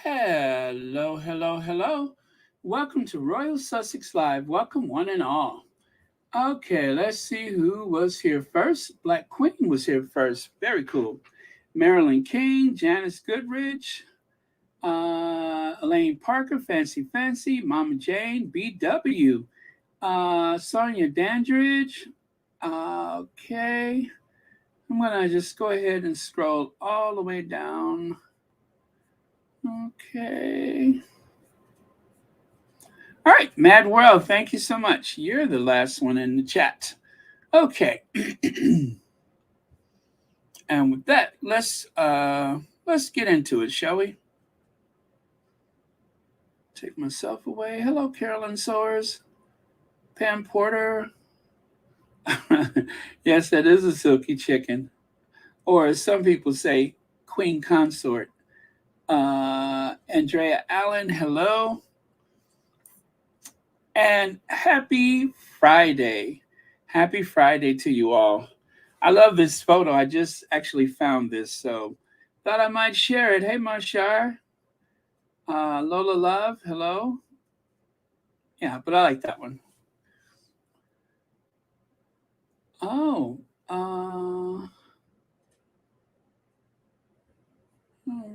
Hello, hello, hello. Welcome to Royal Sussex Live. Welcome, one and all. Okay, let's see who was here first. Black Queen was here first. Very cool. Marilyn King, Janice Goodrich, Elaine Parker, Fancy Fancy, Mama Jane, BW, Sonia Dandridge. Okay, I'm gonna just go ahead and scroll all the way down. Okay. All right, Mad World, thank you so much. You're the last one in the chat. Okay. And with that, let's get into it, shall we? Take myself away. Hello, Carolyn Soares, Pam Porter. Yes, that is a silky chicken. Or as some people say, Queen Consort. Andrea Allen, hello. And happy Friday. Happy Friday to you all. I love this photo. I just actually found this, so thought I might share it. Hey, Marshar. Lola Love, hello. Yeah, but I like that one. Oh, all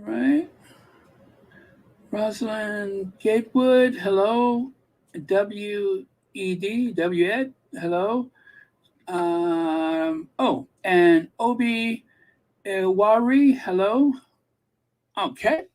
right. Rosalind Gatewood, hello. WED, hello. And Obi Wari, hello. Okay.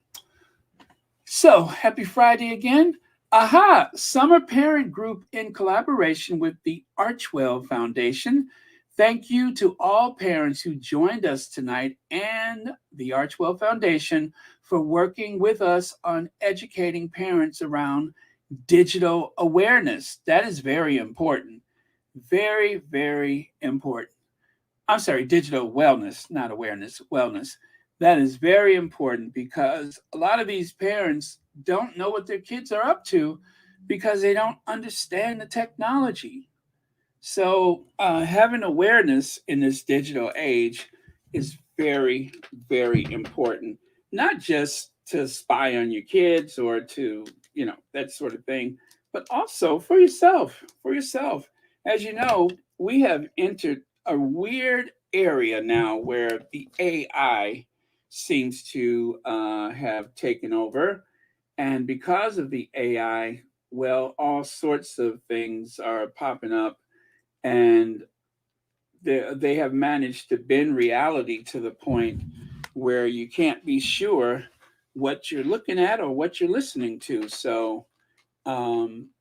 So, happy Friday again. Aha! Summer Parent Group in collaboration with the Archwell Foundation. Thank you to all parents who joined us tonight and the Archwell Foundation for working with us on educating parents around digital awareness. That is very important. Very, very important. I'm sorry, digital wellness, not awareness, wellness. That is very important because a lot of these parents don't know what their kids are up to because they don't understand the technology. So, having awareness in this digital age is very, very important. Not just to spy on your kids or to, that sort of thing, but also for yourself. For yourself. As you know, we have entered a weird area now where the AI seems to have taken over. And because of the AI, well, all sorts of things are popping up, and they have managed to bend reality to the point where you can't be sure what you're looking at or what you're listening to. So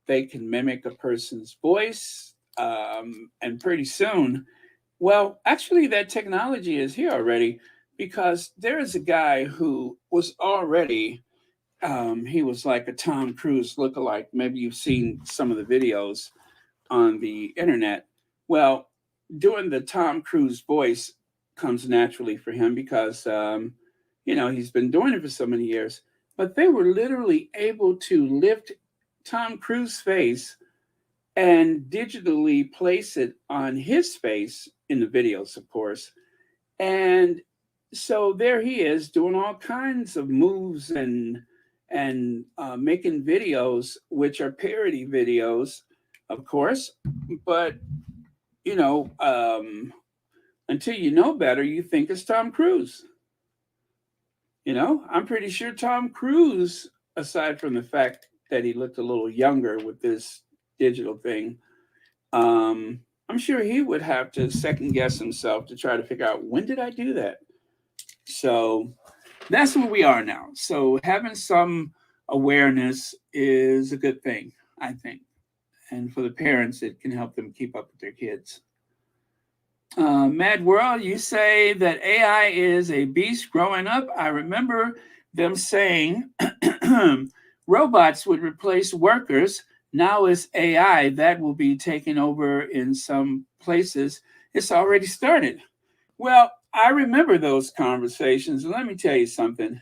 they can mimic a person's voice, and pretty soon, well, actually, that technology is here already because there is a guy who was already, he was like a Tom Cruise lookalike. Maybe you've seen some of the videos on the internet. Well, doing the Tom Cruise voice comes naturally for him because, he's been doing it for so many years. But they were literally able to lift Tom Cruise's face and digitally place it on his face in the videos, of course. And so there he is doing all kinds of moves and making videos, which are parody videos, of course. But you know, um, until you know better, you think it's Tom Cruise. I'm pretty sure Tom Cruise, aside from the fact that he looked a little younger with this digital thing, I'm sure he would have to second guess himself to try to figure out when did I do that. So that's where we are now. So having some awareness is a good thing, I think. And for the parents, it can help them keep up with their kids. Mad World, you say that AI is a beast growing up. I remember them saying robots would replace workers. Now it's AI that will be taking over in some places. It's already started. Well, I remember those conversations. And let me tell you something.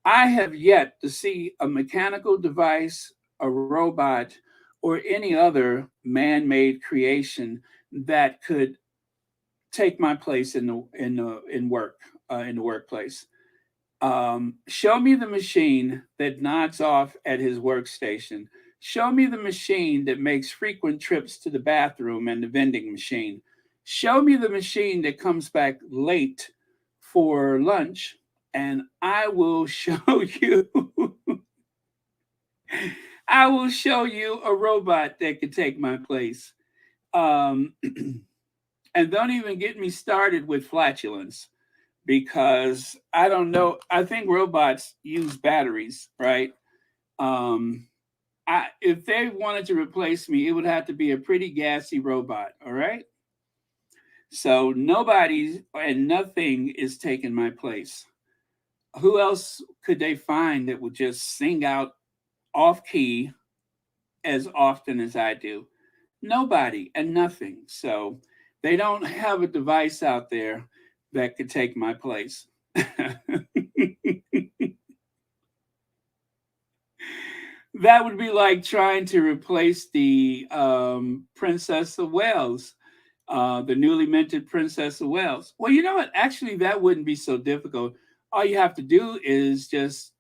I have yet to see a mechanical device, a robot, or any other man made creation that could take my place in the workplace. Show me the machine that nods off at his workstation. Show me the machine that makes frequent trips to the bathroom and the vending machine. Show me the machine that comes back late for lunch, and I will show you. I will show you a robot that can take my place. Um, and don't even get me started with flatulence because I don't know. I think robots use batteries, right? Um, if they wanted to replace me, it would have to be a pretty gassy robot, all right? So nobody and nothing is taking my place. Who else could they find that would just sing out off key as often as I do? Nobody and nothing. So they don't have a device out there that could take my place. That would be like trying to replace the Princess of Wales, the newly minted Princess of Wales. Well, you know what? Actually, that wouldn't be so difficult. All you have to do is just,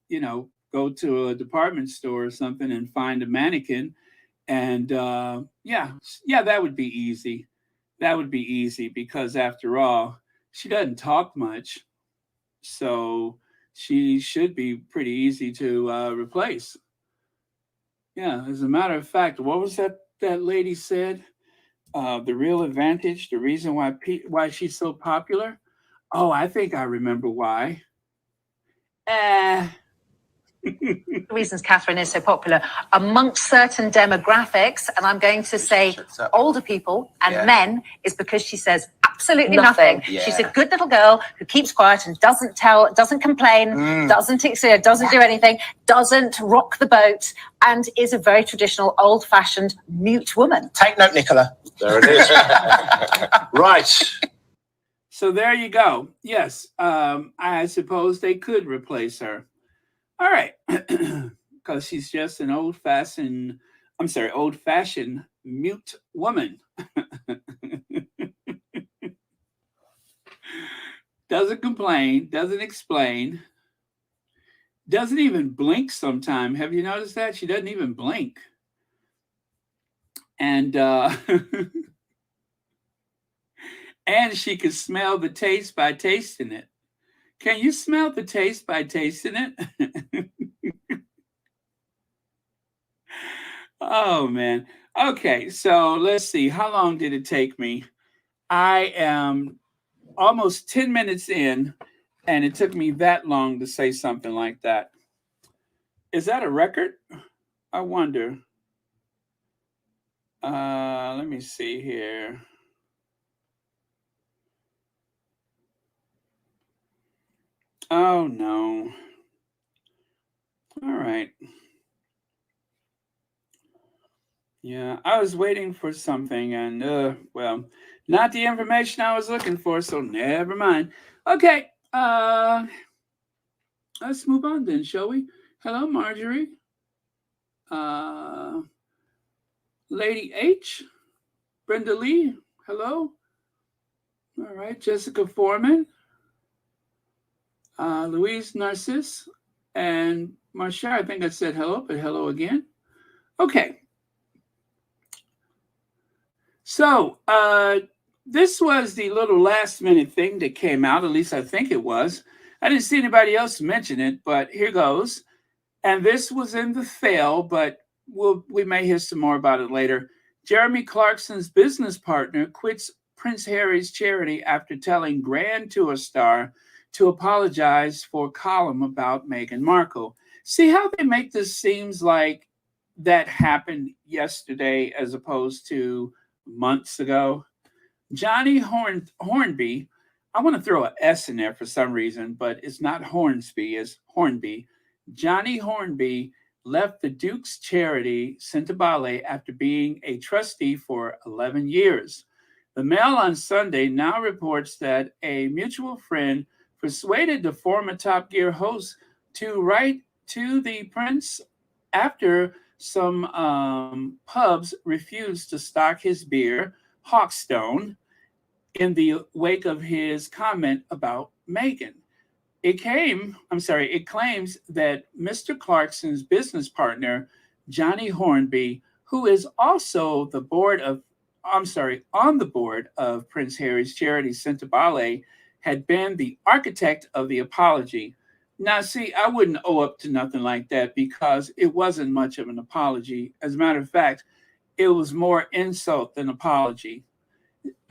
go to a department store or something and find a mannequin. And yeah, that would be easy. That would be easy because after all, she doesn't talk much. So she should be pretty easy to replace. Yeah, as a matter of fact, what was that lady said? The real advantage, the reason why she's so popular. Oh, I think I remember why. Eh. Reasons Catherine is so popular amongst certain demographics, and I'm going to say older people and men, is because she says absolutely nothing. Yeah. She's a good little girl who keeps quiet and doesn't complain, doesn't do anything, doesn't rock the boat, and is a very traditional, old-fashioned mute woman. Take note, Nicola. There it is. Right. So there you go. Yes, I suppose they could replace her. All right, because she's just an old-fashioned mute woman. Doesn't complain, doesn't explain, doesn't even blink sometime. Have you noticed that? She doesn't even blink. And and she can smell the taste by tasting it. Can you smell the taste by tasting it? Oh, man. Okay, so let's see. How long did it take me? I am almost 10 minutes in, and it took me that long to say something like that. Is that a record? I wonder. Let me see here. Oh, no. All right. Yeah, I was waiting for something, and well, not the information I was looking for, so never mind. Okay, let's move on then, shall we? Hello, Marjorie. Lady H, Brenda Lee, hello. All right, Jessica Foreman, Louise Narcisse, and Marcia. I think I said hello, but hello again. Okay. So, this was the little last minute thing that came out, at least I think it was. I didn't see anybody else mention it, but here goes. And this was in the fail, but we may hear some more about it later. Jeremy Clarkson's business partner quits Prince Harry's charity after telling Grand Tour star to apologize for a column about Meghan Markle. See how they make this seems like that happened yesterday as opposed to months ago. Johnny Hornby, I want to throw an S in there for some reason, but it's not Hornsby, it's Hornby. Johnny Hornby left the Duke's charity Centabale after being a trustee for 11 years. The Mail on Sunday now reports that a mutual friend persuaded the former Top Gear host to write to the prince after some pubs refused to stock his beer, Hawkstone, in the wake of his comment about Meghan. It claims that Mr. Clarkson's business partner, Johnny Hornby, who is also on the board of Prince Harry's charity Sentebale, had been the architect of the apology. Now, see, I wouldn't owe up to nothing like that because it wasn't much of an apology. As a matter of fact, it was more insult than apology.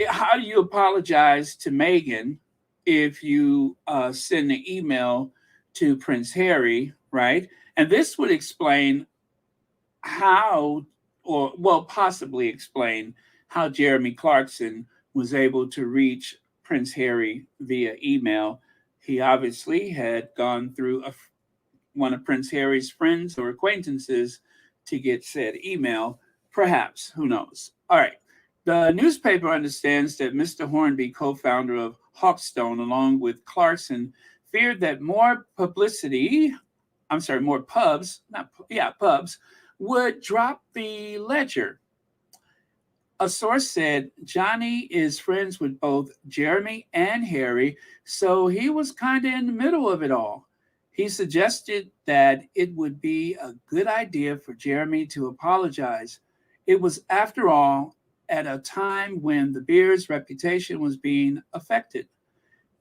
How do you apologize to Meghan if you send an email to Prince Harry, right? And this would explain how, or well, possibly explain how Jeremy Clarkson was able to reach Prince Harry via email. He obviously had gone through one of Prince Harry's friends or acquaintances to get said email. Perhaps, who knows? All right. The newspaper understands that Mr. Hornby, co-founder of Hawkstone, along with Clarkson, feared that more pubs, would drop the ledger. A source said Johnny is friends with both Jeremy and Harry, so he was kind of in the middle of it all. He suggested that it would be a good idea for Jeremy to apologize. It was, after all, at a time when the beer's reputation was being affected.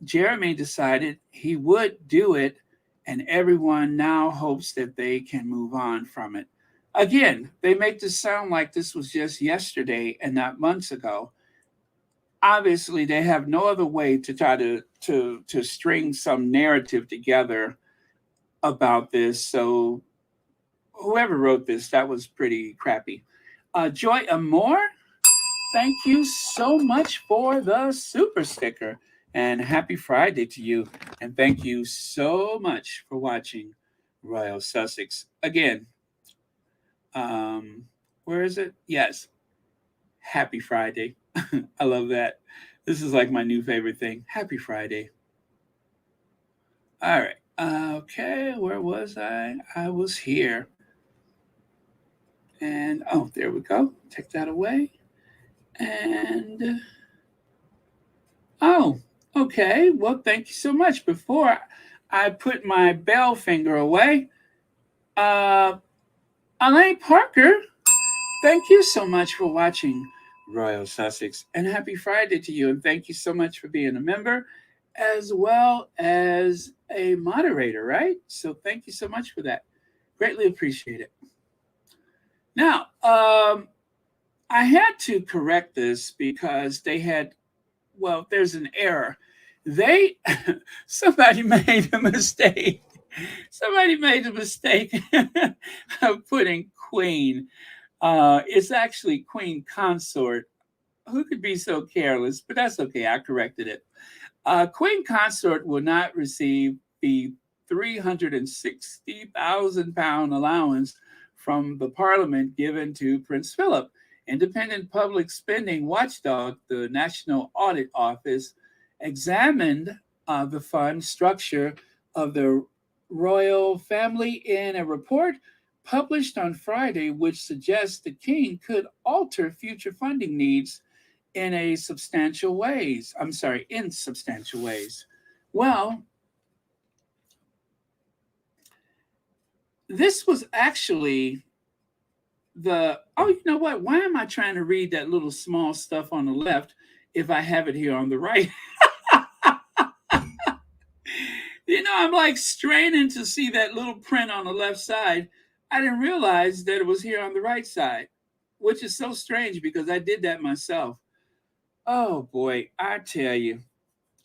Jeremy decided he would do it, and everyone now hopes that they can move on from it. Again, they make this sound like this was just yesterday and not months ago. Obviously, they have no other way to try to string some narrative together about this. So whoever wrote this, that was pretty crappy. Joy Amore, thank you so much for the super sticker. And happy Friday to you. And thank you so much for watching Royal Sussex. Again, where is it? Yes. Happy Friday. I love that. This is like my new favorite thing. Happy Friday. All right. Okay. Where was I? I was here. And oh, there we go. Take that away. And oh, okay. Well, thank you so much. Before I put my bell finger away, Elaine Parker, thank you so much for watching Royal Sussex, and happy Friday to you. And thank you so much for being a member as well as a moderator, right? So thank you so much for that. Greatly appreciate it. Now, I had to correct this because there's an error. Somebody made a mistake. Somebody made a mistake of putting queen. It's actually queen consort. Who could be so careless? But that's okay. I corrected it. Queen consort will not receive the £360,000 allowance from the Parliament given to Prince Philip. Independent public spending watchdog, the National Audit Office, examined the fund structure of the royal family in a report published on Friday, which suggests the king could alter future funding needs in substantial ways. Well, this was actually you know what? Why am I trying to read that little small stuff on the left if I have it here on the right? I'm like straining to see that little print on the left side. I didn't realize that it was here on the right side, which is so strange because I did that myself. Oh boy, I tell you,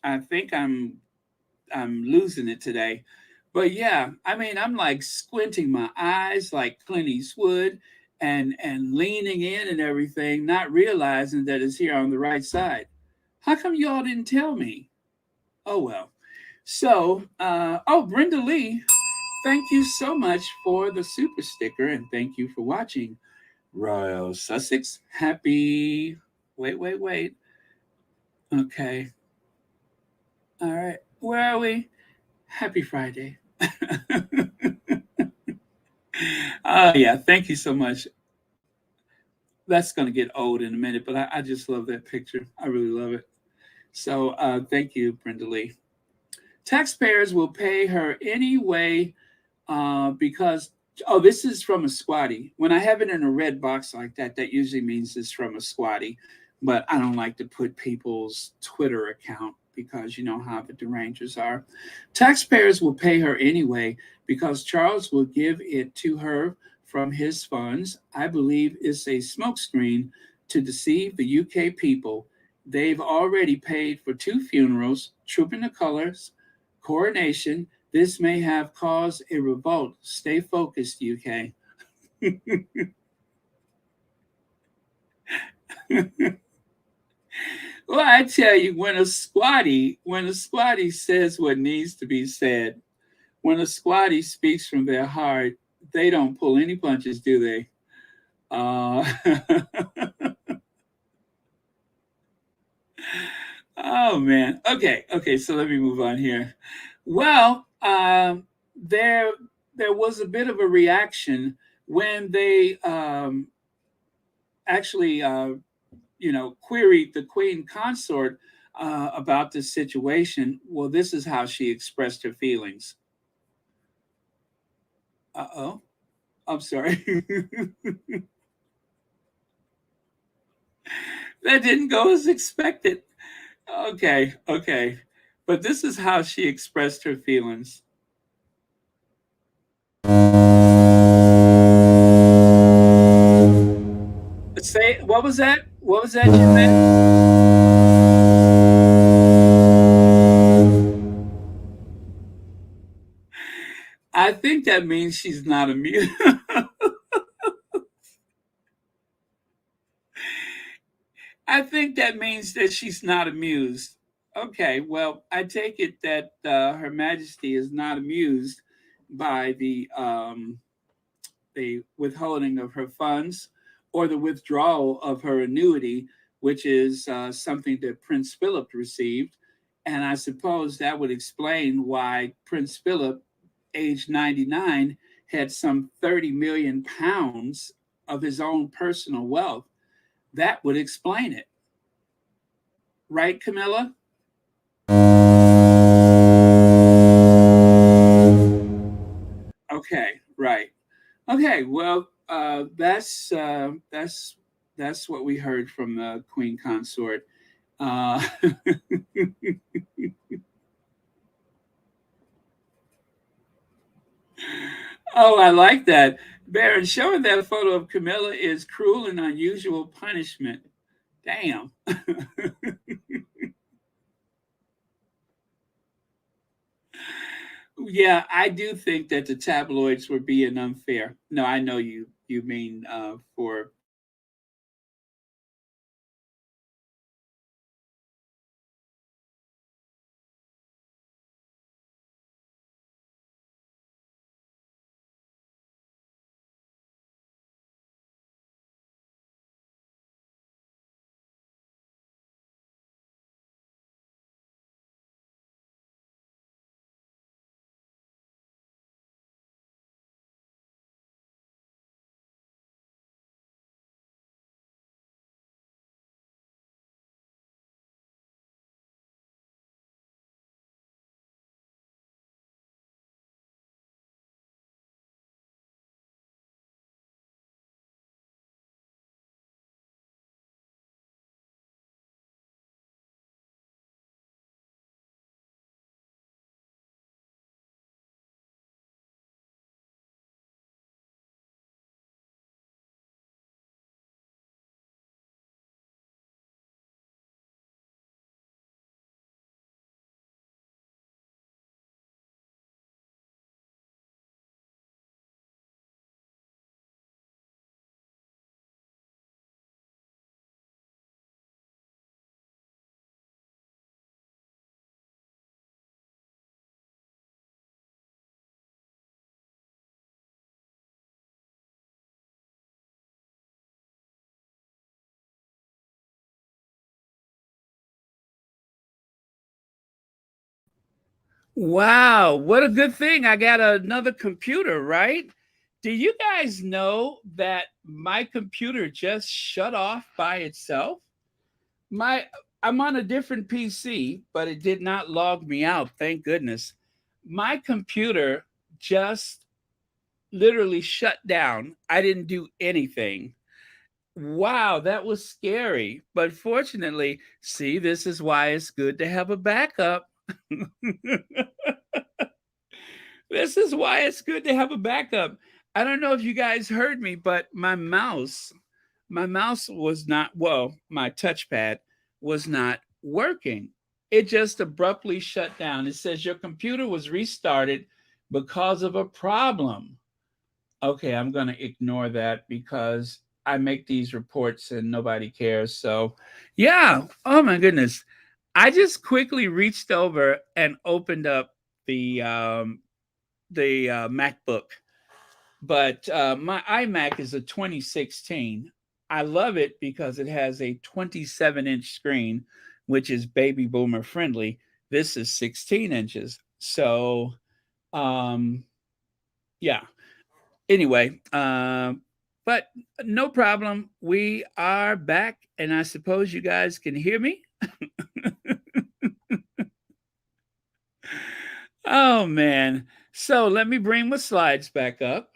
I think I'm losing it today. But yeah, I'm like squinting my eyes like Clint Eastwood and leaning in and everything, not realizing that it's here on the right side. How come you all didn't tell me? Oh well. So, Brenda Lee, thank you so much for the super sticker, and thank you for watching Royal Sussex. Happy. Wait. Okay. All right. Where are we? Happy Friday. Yeah. Thank you so much. That's going to get old in a minute, but I just love that picture. I really love it. So thank you, Brenda Lee. Taxpayers will pay her anyway because, oh, this is from a squatty. When I have it in a red box like that, that usually means it's from a squatty. But I don't like to put people's Twitter account because you know how the derangers are. Taxpayers will pay her anyway because Charles will give it to her from his funds. I believe it's a smokescreen to deceive the UK people. They've already paid for 2 funerals, Trooping the Colors, Coronation. This may have caused a revolt. Stay focused, UK. Well, I tell you, when a squatty says what needs to be said, when a squatty speaks from their heart, they don't pull any punches, do they? Uh, oh man. Okay. So let me move on here. Well, there was a bit of a reaction when they actually queried the Queen Consort about this situation. Well, this is how she expressed her feelings. Uh-oh. I'm sorry. That didn't go as expected. Okay. But this is how she expressed her feelings. Say, what was that? What was that, I think that means she's not amused. I think that means that she's not amused. Okay, well, I take it that Her Majesty is not amused by the withholding of her funds or the withdrawal of her annuity, which is something that Prince Philip received. And I suppose that would explain why Prince Philip, age 99, had some 30 million pounds of his own personal wealth. That would explain it. Right, Camilla? Okay, right. Okay, well, that's what we heard from the Queen Consort. Uh, oh, I like that. Baron, showing that photo of Camilla is cruel and unusual punishment. Damn. Yeah, I do think that the tabloids were being unfair. No, I know you mean for Wow, what a good thing I got another computer, right? Do you guys know that my computer just shut off by itself? My I'm on a different PC, but it did not log me out. Thank goodness. My computer just literally shut down. I didn't do anything. Wow, that was scary. But fortunately, see, this is why it's good to have a backup. This is why it's good to have a backup. I don't know if you guys heard me, but my mouse was not, well, my touchpad was not working. It just abruptly shut down. It says your computer was restarted because of a problem. Okay, I'm going to ignore that because I make these reports and nobody cares. So, yeah, oh my goodness. I just quickly reached over and opened up the MacBook, but my iMac is a 2016. I love it because it has a 27-inch screen, which is baby boomer friendly. This is 16 inches. So, um, yeah. Anyway, but no problem. We are back, and I suppose you guys can hear me. Oh, man. So let me bring my slides back up.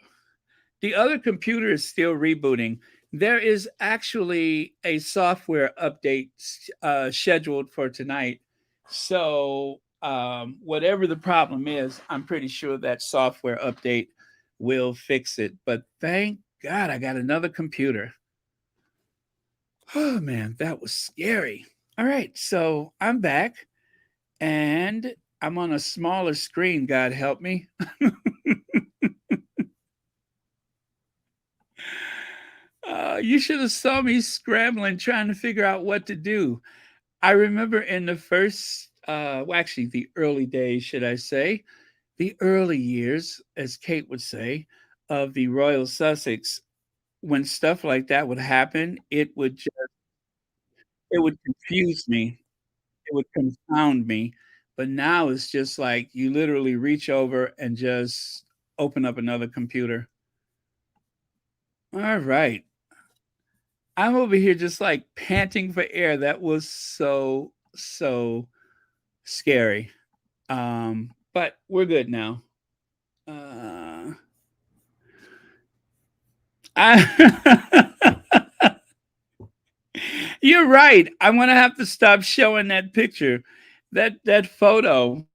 The other computer is still rebooting. There is actually a software update scheduled for tonight. So, whatever the problem is, I'm pretty sure that software update will fix it. But thank God I got another computer. Oh, man, that was scary. All right, so I'm back and I'm on a smaller screen, God help me. You should have saw me scrambling trying to figure out what to do. I remember in the first, well, actually, the early days, should I say, the early years, as Kate would say, of the Royal Sussex, when stuff like that would happen, it would confuse me. It would confound me. But now it's just like you literally reach over and just open up another computer. All right. I'm over here just like panting for air. That was so scary. But we're good now. I, you're right. I'm gonna have to stop showing that picture. That photo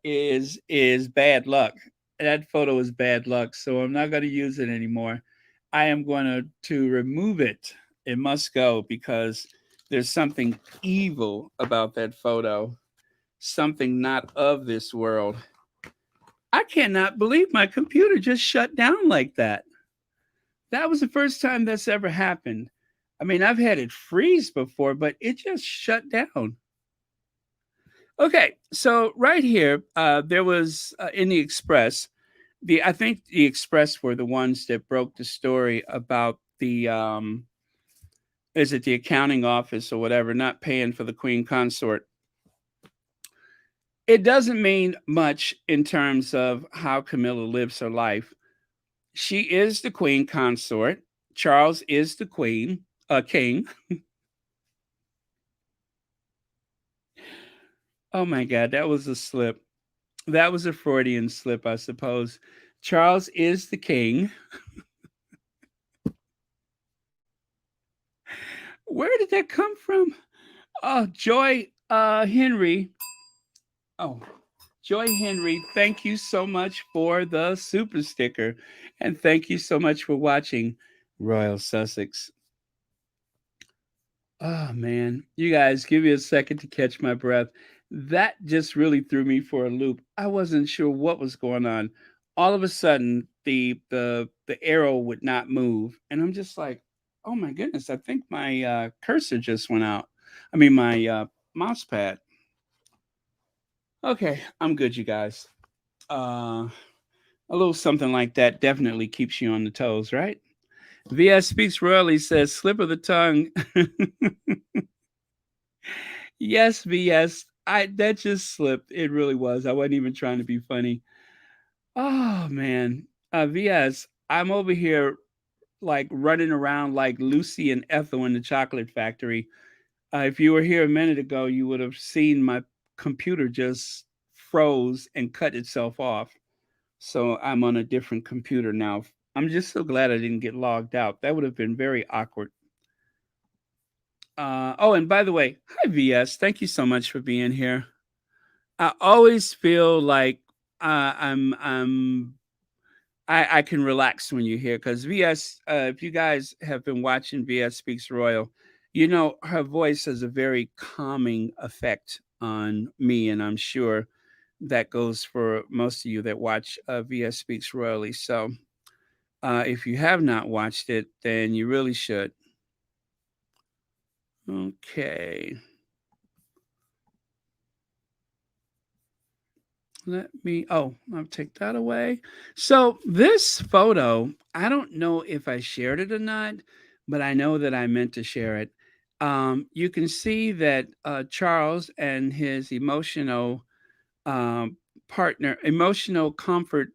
is bad luck. That photo is bad luck. So I'm not gonna use it anymore. I am going to remove it. It must go because there's something evil about that photo. Something not of this world. I cannot believe my computer just shut down like that. That was the first time that's ever happened. I mean, I've had it freeze before, but it just shut down. Okay, so right here, there was in the Express. I think the Express were the ones that broke the story about the is it the accounting office or whatever not paying for the Queen Consort. It doesn't mean much in terms of how Camilla lives her life. She is the Queen Consort. Charles is the King. Oh my God, that was a slip. That was a Freudian slip, I suppose. Charles is the king. Where did that come from? Oh, Joy Henry. Oh, Joy Henry, thank you so much for the super sticker. And thank you so much for watching Royal Sussex. Oh, man. You guys, give me a second to catch my breath. That just really threw me for a loop. I wasn't sure what was going on. All of a sudden, the arrow would not move. And I'm just like, oh my goodness, I think my cursor just went out. I mean, my mouse pad. Okay, I'm good, you guys. A little something like that definitely keeps you on the toes, right? VS Speaks Royally says, slip of the tongue. Yes, VS. That just slipped. It really was. I wasn't even trying to be funny. Oh man. VS, I'm over here like running around like Lucy and Ethel in the chocolate factory. If you were here a minute ago, you would have seen my computer just froze and cut itself off. So I'm on a different computer now. I'm just so glad I didn't get logged out. That would have been very awkward. Oh, and by the way, hi VS. Thank you so much for being here. I always feel like I can relax when you're here because VS. If you guys have been watching VS Speaks Royal, you know her voice has a very calming effect on me, and I'm sure that goes for most of you that watch VS Speaks Royally. So if you have not watched it, then you really should. Okay. I'll take that away. So this photo, I don't know if I shared it or not, but I know that I meant to share it. You can see that Charles and his um, emotional comfort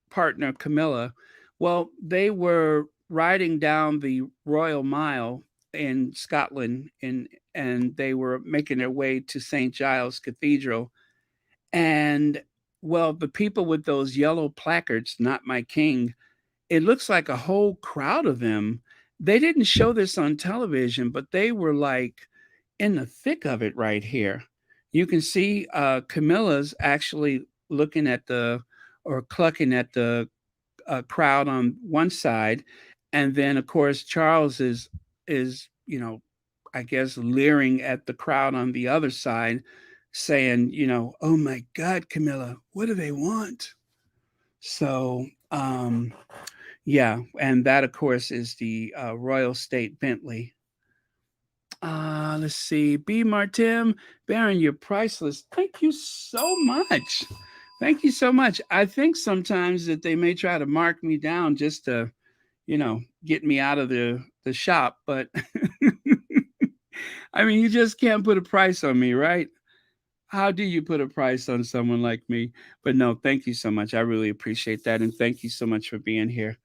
partner, Camilla, well, they were riding down the Royal Mile in Scotland, and they were making their way to St. Giles Cathedral. And well, the people with those yellow placards, not my king, it looks like a whole crowd of them. They didn't show this on television, but they were like in the thick of it right here. You can see Camilla's actually looking at the or clucking at the crowd on one side, and then of course Charles is I guess leering at the crowd on the other side, saying, "Oh my God, Camilla, what do they want?" So, yeah, and that, of course, is the Royal State Bentley. Let's see. B. Martim, Baron, you're priceless. Thank you so much. Thank you so much. I think sometimes that they may try to mark me down just to, get me out of the shop, but I mean, you just can't put a price on me, right? How do you put a price on someone like me? But no, thank you so much. I really appreciate that. And thank you so much for being here.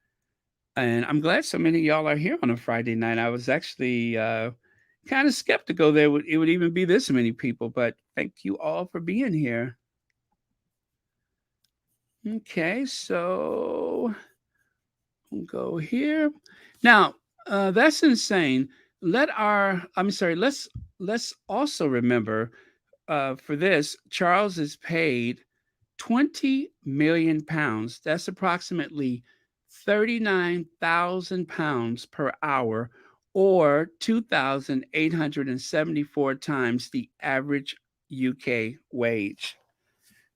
And I'm glad so many of y'all are here on a Friday night. I was actually kind of skeptical it would even be this many people, but thank you all for being here. Okay, so we'll go here. Now, that's insane. Let's also remember for this, Charles is paid 20 million pounds. That's approximately 39,000 pounds per hour, or 2,874 times the average UK wage.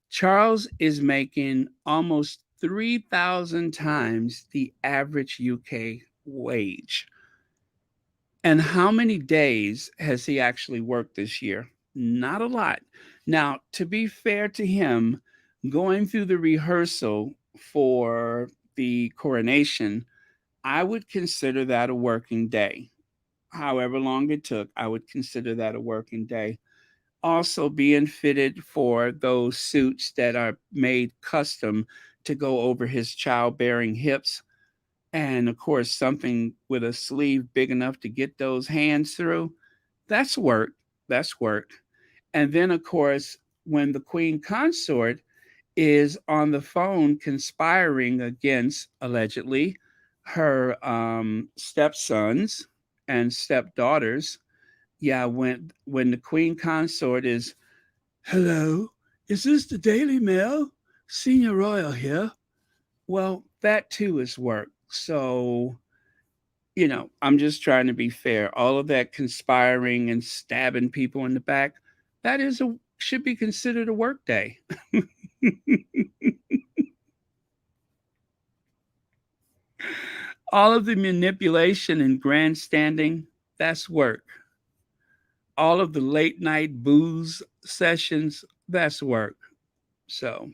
Charles is making almost 3,000 times the average UK wage. And how many days has he actually worked this year? Not a lot. Now, to be fair to him, going through the rehearsal for the coronation, I would consider that a working day. However long it took, I would consider that a working day. Also, being fitted for those suits that are made custom to go over his childbearing hips, and of course something with a sleeve big enough to get those hands through. That's work. That's work. And then of course, when the queen consort is on the phone conspiring against, allegedly, her stepsons and stepdaughters, yeah, when the queen consort is, "Hello, is this the Daily Mail? Senior Royal here." Well, that too is work. So, I'm just trying to be fair. All of that conspiring and stabbing people in the back, that should be considered a work day. All of the manipulation and grandstanding, that's work. All of the late night booze sessions, that's work. So,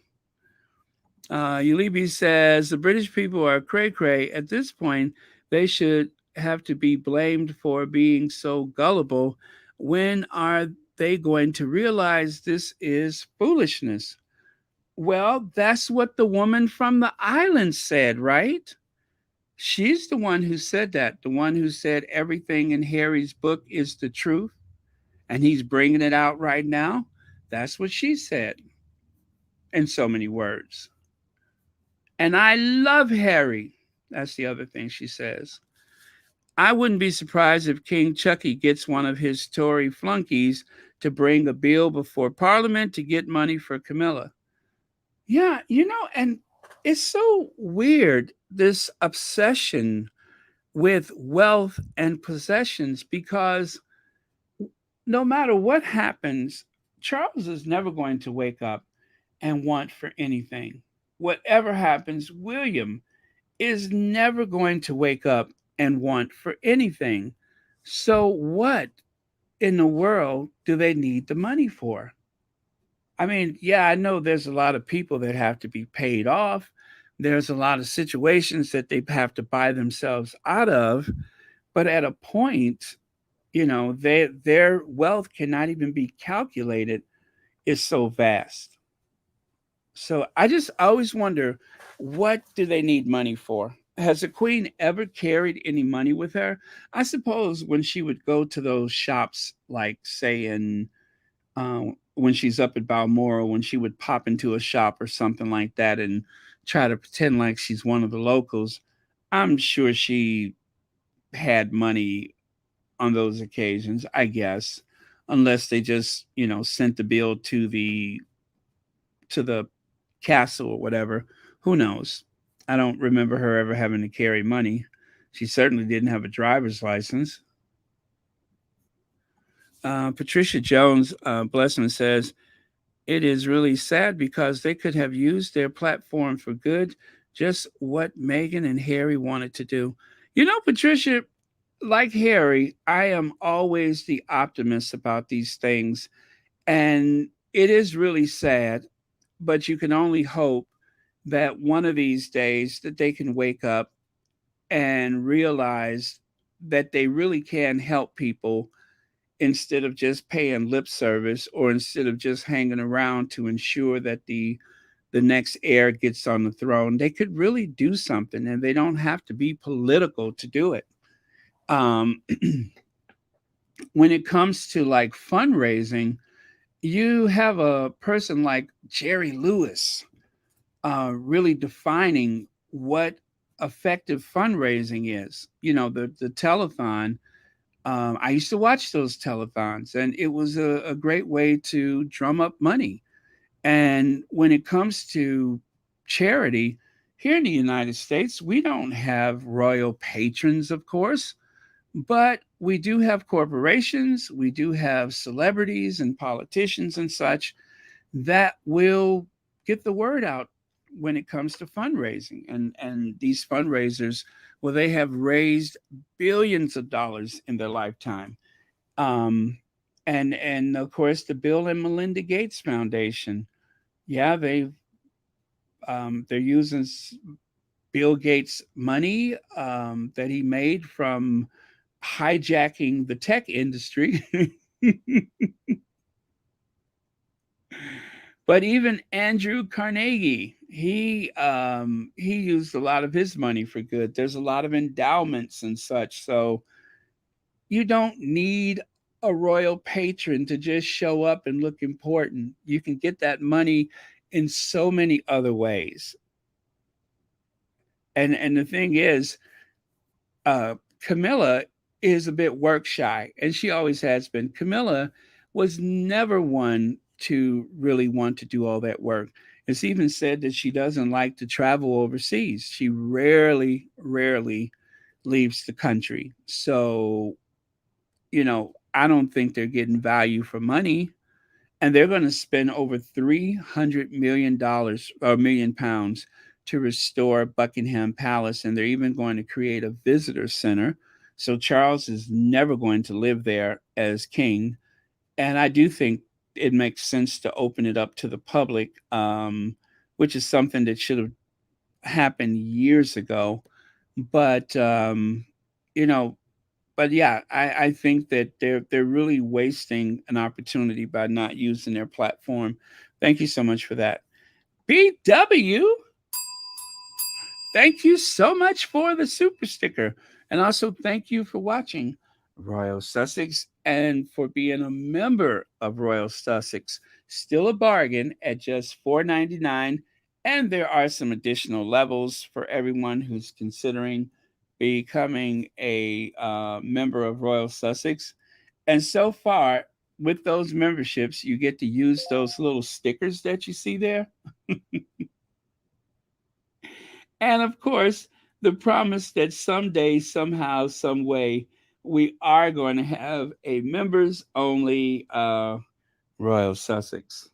Ulibi says the British people are cray cray. At this point, they should have to be blamed for being so gullible. When are they going to realize this is foolishness? Well, that's what the woman from the island said, right? She's the one who said that, the one who said everything in Harry's book is the truth. and he's bringing it out right now. That's what she said in so many words. And I love Harry. That's the other thing she says. I wouldn't be surprised if King Chucky gets one of his Tory flunkies to bring a bill before Parliament to get money for Camilla. Yeah, and it's so weird, this obsession with wealth and possessions, because no matter what happens, Charles is never going to wake up and want for anything. Whatever happens, William is never going to wake up and want for anything. So, what in the world do they need the money for? I mean, yeah, I know there's a lot of people that have to be paid off. There's a lot of situations that they have to buy themselves out of. But at a point, their wealth cannot even be calculated. It's so vast. So I always wonder, what do they need money for? Has the queen ever carried any money with her? I suppose when she would go to those shops, like say when she's up at Balmoral, when she would pop into a shop or something like that and try to pretend like she's one of the locals, I'm sure she had money on those occasions, I guess, unless they just, sent the bill to the castle or whatever. Who knows? I don't remember her ever having to carry money. She certainly didn't have a driver's license. Patricia Jones Blessman says, it is really sad because they could have used their platform for good, just what Meghan and Harry wanted to do. Patricia, like Harry, I am always the optimist about these things. And it is really sad, but you can only hope that one of these days that they can wake up and realize that they really can help people, instead of just paying lip service, or instead of just hanging around to ensure that the next heir gets on the throne. They could really do something, and they don't have to be political to do it. Um, when it comes to like fundraising, you have a person like Jerry Lewis really defining what effective fundraising is. The telethon. I used to watch those telethons, and it was a great way to drum up money. And when it comes to charity, here in the United States, we don't have royal patrons, of course, but we do have corporations, we do have celebrities and politicians and such that will get the word out when it comes to fundraising. And these fundraisers, well, they have raised billions of dollars in their lifetime. And of course, the Bill and Melinda Gates Foundation, yeah, they're using Bill Gates' money that he made from hijacking the tech industry. But even Andrew Carnegie, he used a lot of his money for good. There's a lot of endowments and such. So you don't need a royal patron to just show up and look important. You can get that money in so many other ways. And the thing is, Camilla is a bit work shy, and she always has been. Camilla was never one to really want to do all that work. It's even said that she doesn't like to travel overseas. She rarely leaves the country. So, I don't think they're getting value for money. And they're going to spend over $300 million or £1,000,000 to restore Buckingham Palace. And they're even going to create a visitor center. So Charles is never going to live there as king. And I do think it makes sense to open it up to the public, which is something that should have happened years ago. But, but yeah, I think that they're really wasting an opportunity by not using their platform. Thank you so much for that. BW, thank you so much for the super sticker. And also thank you for watching Royal Sussex, and for being a member of Royal Sussex. Still a bargain at just $4.99, and there are some additional levels for everyone who's considering becoming a member of Royal Sussex. And so far, with those memberships, you get to use those little stickers that you see there. And of course, the promise that someday, somehow, some way, we are going to have a members only Royal Sussex.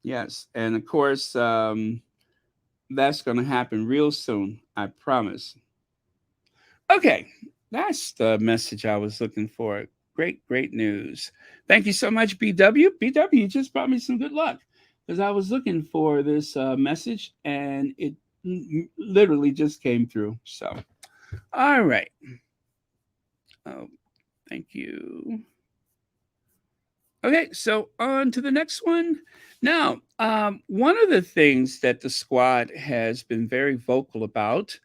Yes. And of course, that's going to happen real soon. I promise. Okay. That's the message I was looking for. Great, great news. Thank you so much, BW. BW just brought me some good luck because I was looking for this message and it literally just came through. So, all right. Oh, thank you. Okay, so on to the next one. Now, one of the things that the squad has been very vocal about,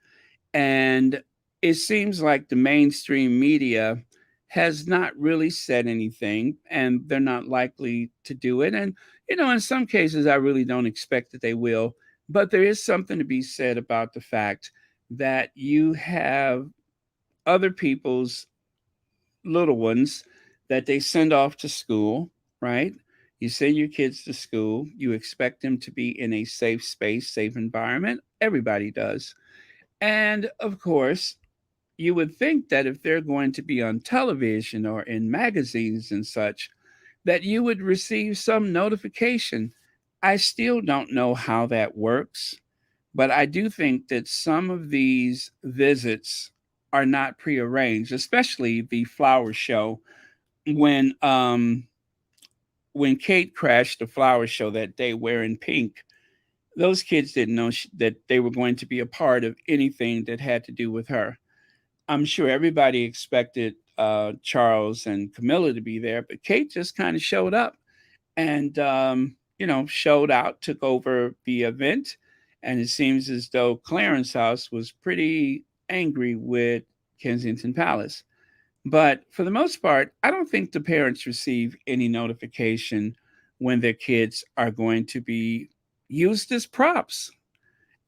and it seems like the mainstream media has not really said anything, and they're not likely to do it. And, in some cases, I really don't expect that they will. But there is something to be said about the fact that you have other people's little ones that they send off to school, right? You send your kids to school, you expect them to be in a safe space, safe environment. Everybody does. And of course, you would think that if they're going to be on television or in magazines and such, that you would receive some notification. I still don't know how that works, but I do think that some of these visits are not prearranged, especially the flower show when um when Kate crashed the flower show that day wearing pink. Those kids didn't know that they were going to be a part of anything that had to do with her. I'm sure everybody expected Charles and Camilla to be there, but Kate just kind of showed up and showed out, took over the event, and it seems as though Clarence House was pretty angry with Kensington Palace. But for the most part, I don't think the parents receive any notification when their kids are going to be used as props.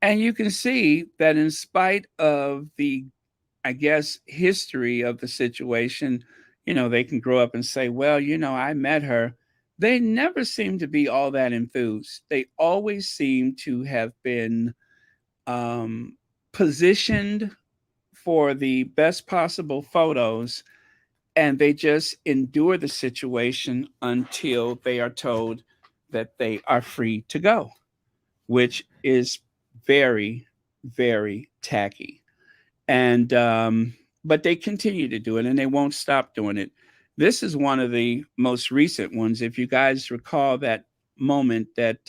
And you can see that in spite of the, I guess, history of the situation, they can grow up and say, well, I met her. They never seem to be all that enthused. They always seem to have been positioned for the best possible photos, and they just endure the situation until they are told that they are free to go, which is very, very tacky. And but they continue to do it, and they won't stop doing it. This is one of the most recent ones. If you guys recall that moment that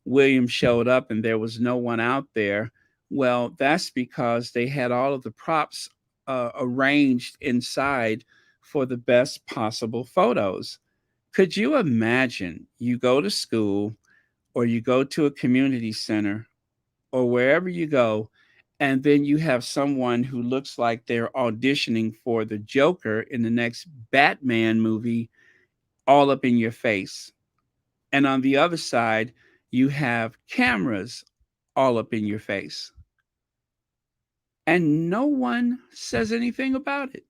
William showed up and there was no one out there, well, that's because they had all of the props arranged inside for the best possible photos. Could you imagine you go to school or you go to a community center or wherever you go, and then you have someone who looks like they're auditioning for the Joker in the next Batman movie all up in your face? And on the other side, you have cameras all up in your face. And no one says anything about it.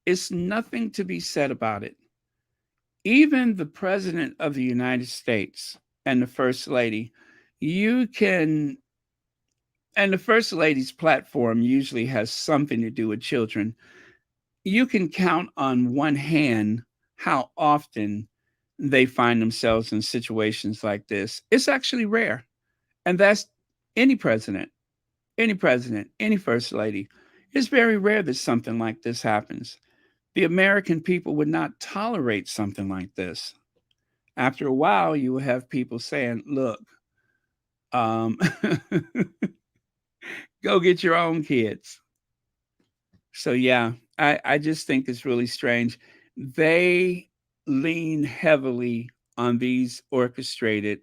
It's nothing to be said about it. Even the President of the United States and the First Lady, you can, and the First Lady's platform usually has something to do with children. You can count on one hand how often they find themselves in situations like this. It's actually rare. And that's any president, any First Lady. It's very rare that something like this happens. The American people would not tolerate something like this. After a while, you will have people saying, look, um, go get your own kids. So, yeah, I just think it's really strange. They lean heavily on these orchestrated,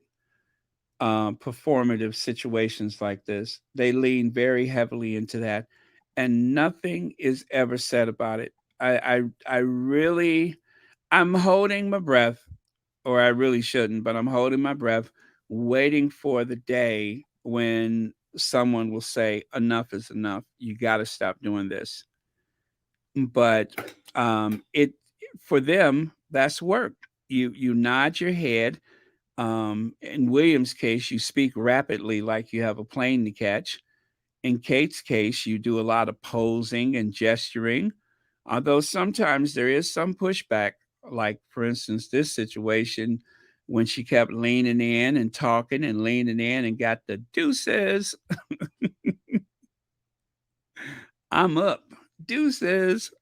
performative situations like this. They lean very heavily into that. and nothing is ever said about it. I really, I'm holding my breath, or I really shouldn't, but I'm holding my breath, waiting for the day when someone will say, enough is enough. You got to stop doing this. But it, for them, that's work. You nod your head. In William's case, you speak rapidly like you have a plane to catch. In Kate's case, you do a lot of posing and gesturing, although sometimes there is some pushback. Like, for instance, this situation when she kept leaning in and talking and leaning in and got the deuces. I'm up. Deuces.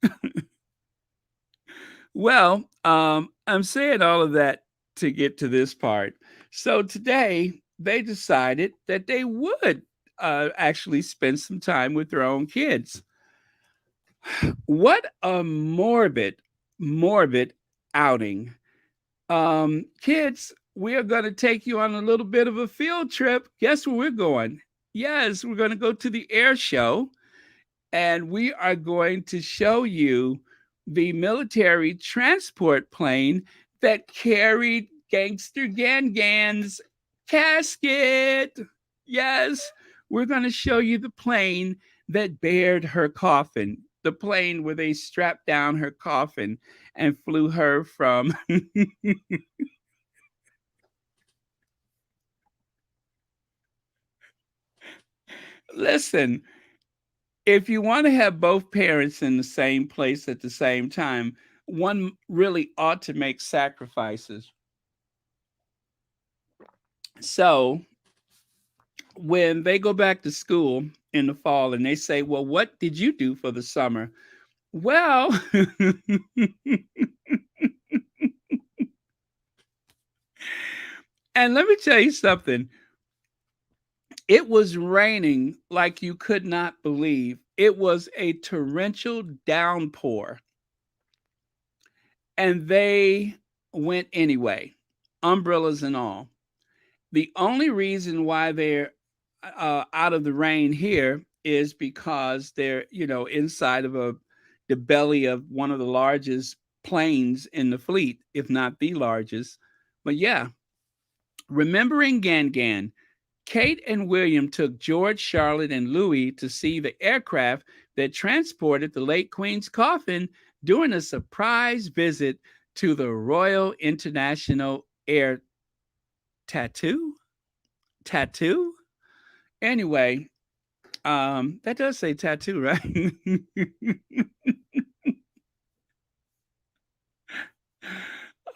Well, I'm saying all of that to get to this part. So today they decided that they would actually spend some time with their own kids. What a morbid outing. Kids, we are going to take you on a little bit of a field trip. Guess where we're going? Yes, we're going to go to the air show, and we are going to show you the military transport plane that carried Gangster Gangan's casket. Yes, we're going to show you the plane that bared her coffin, the plane where they strapped down her coffin and flew her from. Listen, if you want to have both parents in the same place at the same time, one really ought to make sacrifices. So when they go back to school in the fall and they say, well, what did you do for the summer? Well, and let me tell you something. It was raining like you could not believe. It was a torrential downpour. And they went anyway, umbrellas and all. The only reason why they're out of the rain here is because they're, inside of the belly of one of the largest planes in the fleet, if not the largest. But yeah, remembering Gangan, Kate and William took George, Charlotte, and Louis to see the aircraft that transported the late Queen's coffin during a surprise visit to the Royal International Air Tattoo. Tattoo? Anyway, that does say tattoo, right?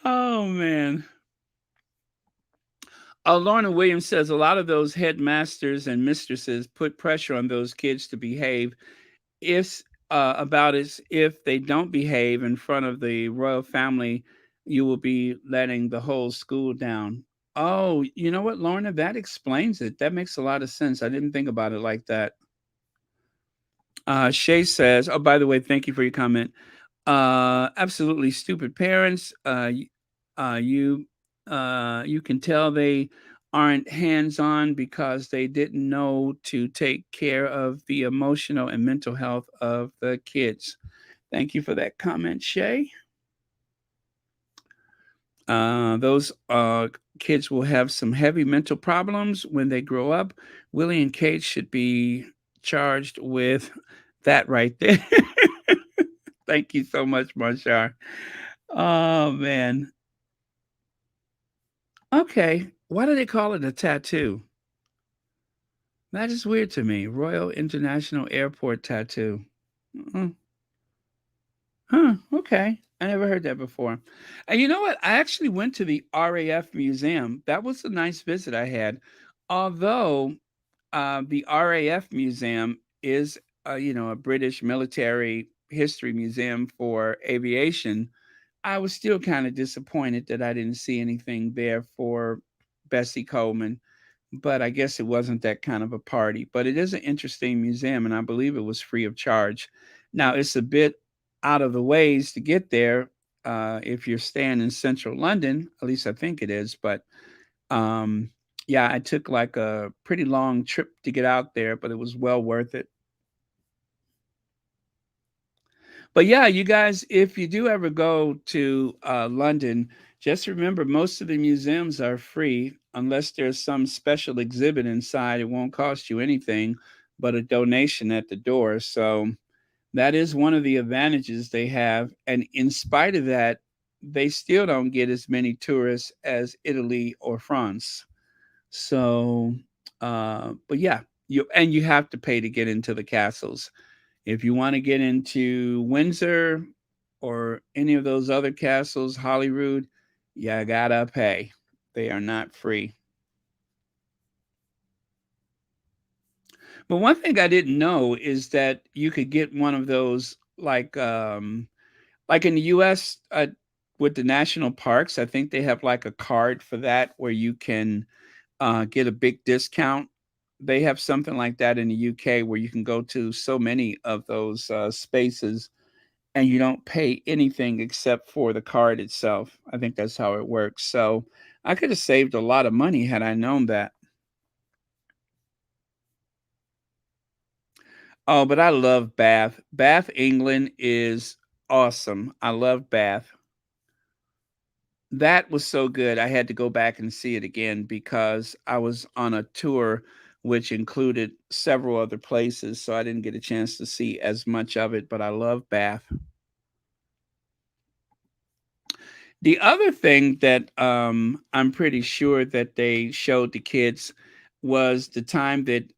Oh man. Lorna Williams says a lot of those headmasters and mistresses put pressure on those kids to behave. If about as if they don't behave in front of the royal family, you will be letting the whole school down. Oh, you know what, Lorna? That explains it. That makes a lot of sense. I didn't think about it like that. Shay says, "Oh, by the way, thank you for your comment. Absolutely stupid parents. You you can tell they aren't hands-on because they didn't know to take care of the emotional and mental health of the kids." Thank you for that comment, Shay. Those kids will have some heavy mental problems when they grow up. Willie and Kate should be charged with that right there. Thank you so much, Marshar. Oh man. Okay. Why do they call it a tattoo? That is weird to me. Royal International Airport tattoo. Mm. Huh. Okay. I never heard that before. And you know what? I actually went to the RAF museum. That was a nice visit I had. Although the RAF museum is, a British military history museum for aviation, I was still kind of disappointed that I didn't see anything there for Bessie Coleman, but I guess it wasn't that kind of a party. But it is an interesting museum, and I believe it was free of charge. Now, it's a bit out of the ways to get there if you're staying in central London, at least I think it is. But um, yeah, I took like a pretty long trip to get out there, but it was well worth it. But yeah, you guys, if you do ever go to London, just remember most of the museums are free unless there's some special exhibit inside. It won't cost you anything but a donation at the door. So that is one of the advantages they have. And in spite of that, they still don't get as many tourists as Italy or France. So, but yeah, you have to pay to get into the castles. If you want to get into Windsor or any of those other castles, Holyrood, you gotta pay. They are not free. But one thing I didn't know is that you could get one of those like in the US with the national parks. I think they have like a card for that where you can get a big discount. They have something like that in the UK where you can go to so many of those spaces and you don't pay anything except for the card itself. I think that's how it works. So I could have saved a lot of money had I known that. Oh, but I love Bath. Bath, England is awesome. I love Bath. That was so good. I had to go back and see it again because I was on a tour which included several other places, so I didn't get a chance to see as much of it, but I love Bath. The other thing that I'm pretty sure that they showed the kids was the time that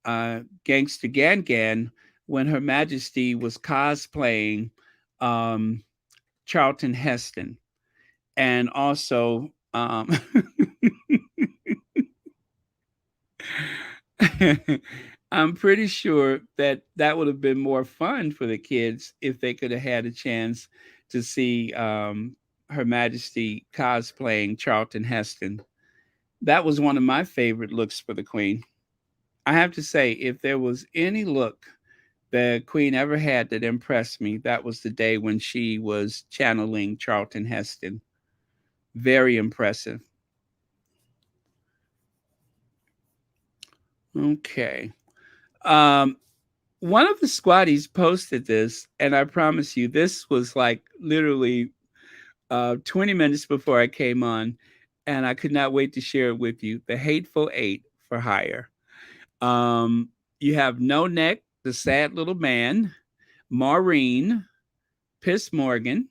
Gangsta Gan when Her Majesty was cosplaying um, Charlton Heston. And also, I'm pretty sure that that would have been more fun for the kids if they could have had a chance to see Her Majesty cosplaying Charlton Heston. That was one of my favorite looks for the Queen. I have to say, if there was any look the Queen ever had that impressed me, that was the day when she was channeling Charlton Heston. Very impressive. Okay. Um, One of the squatties posted this, and I promise you, this was like literally 20 minutes before I came on, and I could not wait to share it with you. The Hateful Eight for hire. Um, you have No Neck, the sad little man, Maureen, Piss Morgan,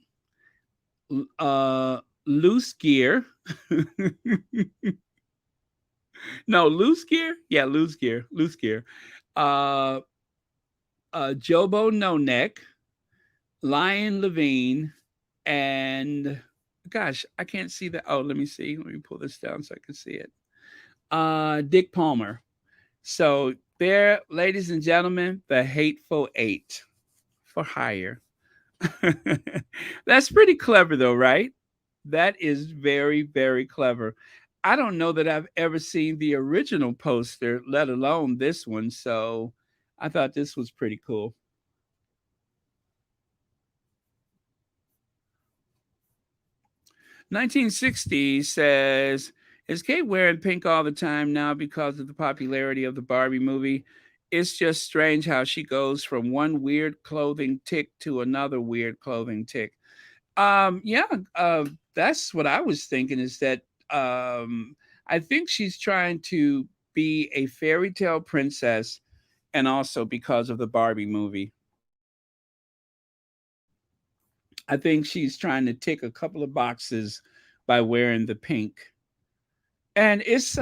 uh, Loose Gear. No, Loose Gear? Yeah, Loose Gear. Loose Gear. Uh, Jobo No Neck, Lion Levine, and gosh, I can't see that. Oh, let me see. Let me pull this down so I can see it. Dick Palmer. So there, ladies and gentlemen, the Hateful Eight for hire. That's pretty clever though, right? That is very, very clever. I don't know that I've ever seen the original poster, let alone this one. So I thought this was pretty cool. 1960 says, is Kate wearing pink all the time now because of the popularity of the Barbie movie? It's just strange how she goes from one weird clothing tick to another weird clothing tick. Yeah, that's what I was thinking is that I think she's trying to be a fairy tale princess and also because of the Barbie movie. I think she's trying to tick a couple of boxes by wearing the pink. And it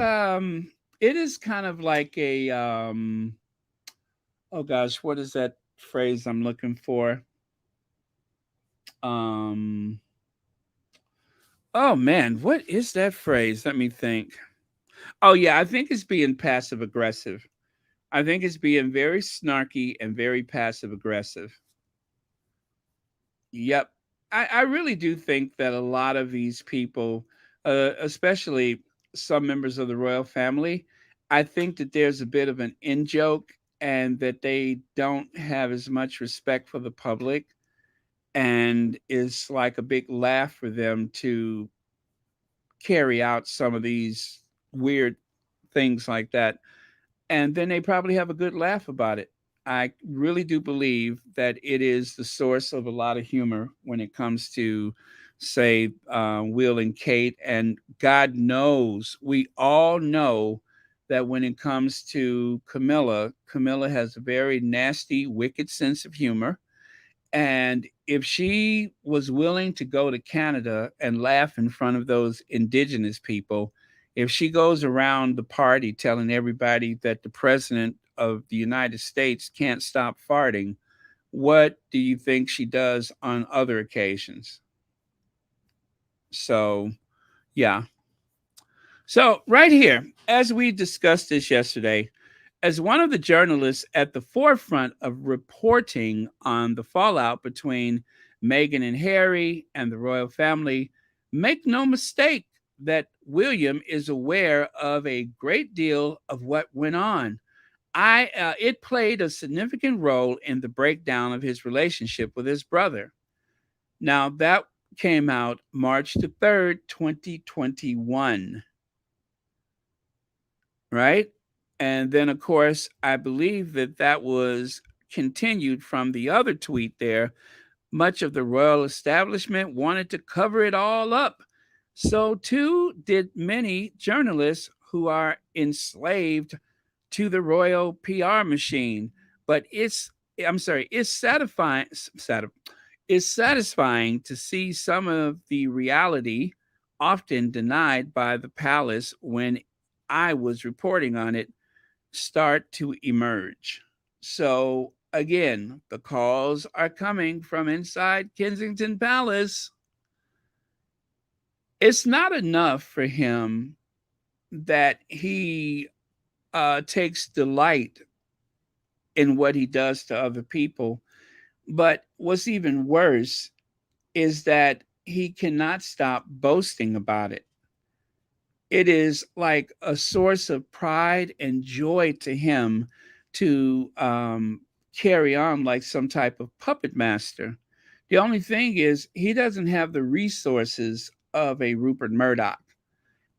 is kind of like a oh gosh, what is that phrase I'm looking for? Um oh man, what is that phrase? Let me think. Oh yeah, I think it's being passive aggressive. I think it's being very snarky and very passive aggressive. Yep. I really do think that a lot of these people, especially some members of the royal family, I think that there's a bit of an in joke and that they don't have as much respect for the public. And it's like a big laugh for them to carry out some of these weird things like that. And then they probably have a good laugh about it. I really do believe that it is the source of a lot of humor when it comes to, say, Will and Kate. And God knows, we all know that when it comes to Camilla, Camilla has a very nasty, wicked sense of humor. And if she was willing to go to Canada and laugh in front of those indigenous people, if she goes around the party telling everybody that the president of the United States can't stop farting, what do you think she does on other occasions? So, yeah. So, right here, as we discussed this yesterday, as one of the journalists at the forefront of reporting on the fallout between Meghan and Harry and the royal family, make no mistake that William is aware of a great deal of what went on. It played a significant role in the breakdown of his relationship with his brother. Now that came out March the 3rd, 2021, right? And then, of course, I believe that that was continued from the other tweet there. Much of the royal establishment wanted to cover it all up. So, too, did many journalists who are enslaved to the royal PR machine. But it's it's satisfying to see some of the reality often denied by the palace when I was reporting on it start to emerge. So, again, the calls are coming from inside Kensington Palace. It's not enough for him that he takes delight in what he does to other people. But what's even worse is that he cannot stop boasting about it. It is like a source of pride and joy to him to carry on like some type of puppet master. The only thing is, he doesn't have the resources of a Rupert Murdoch,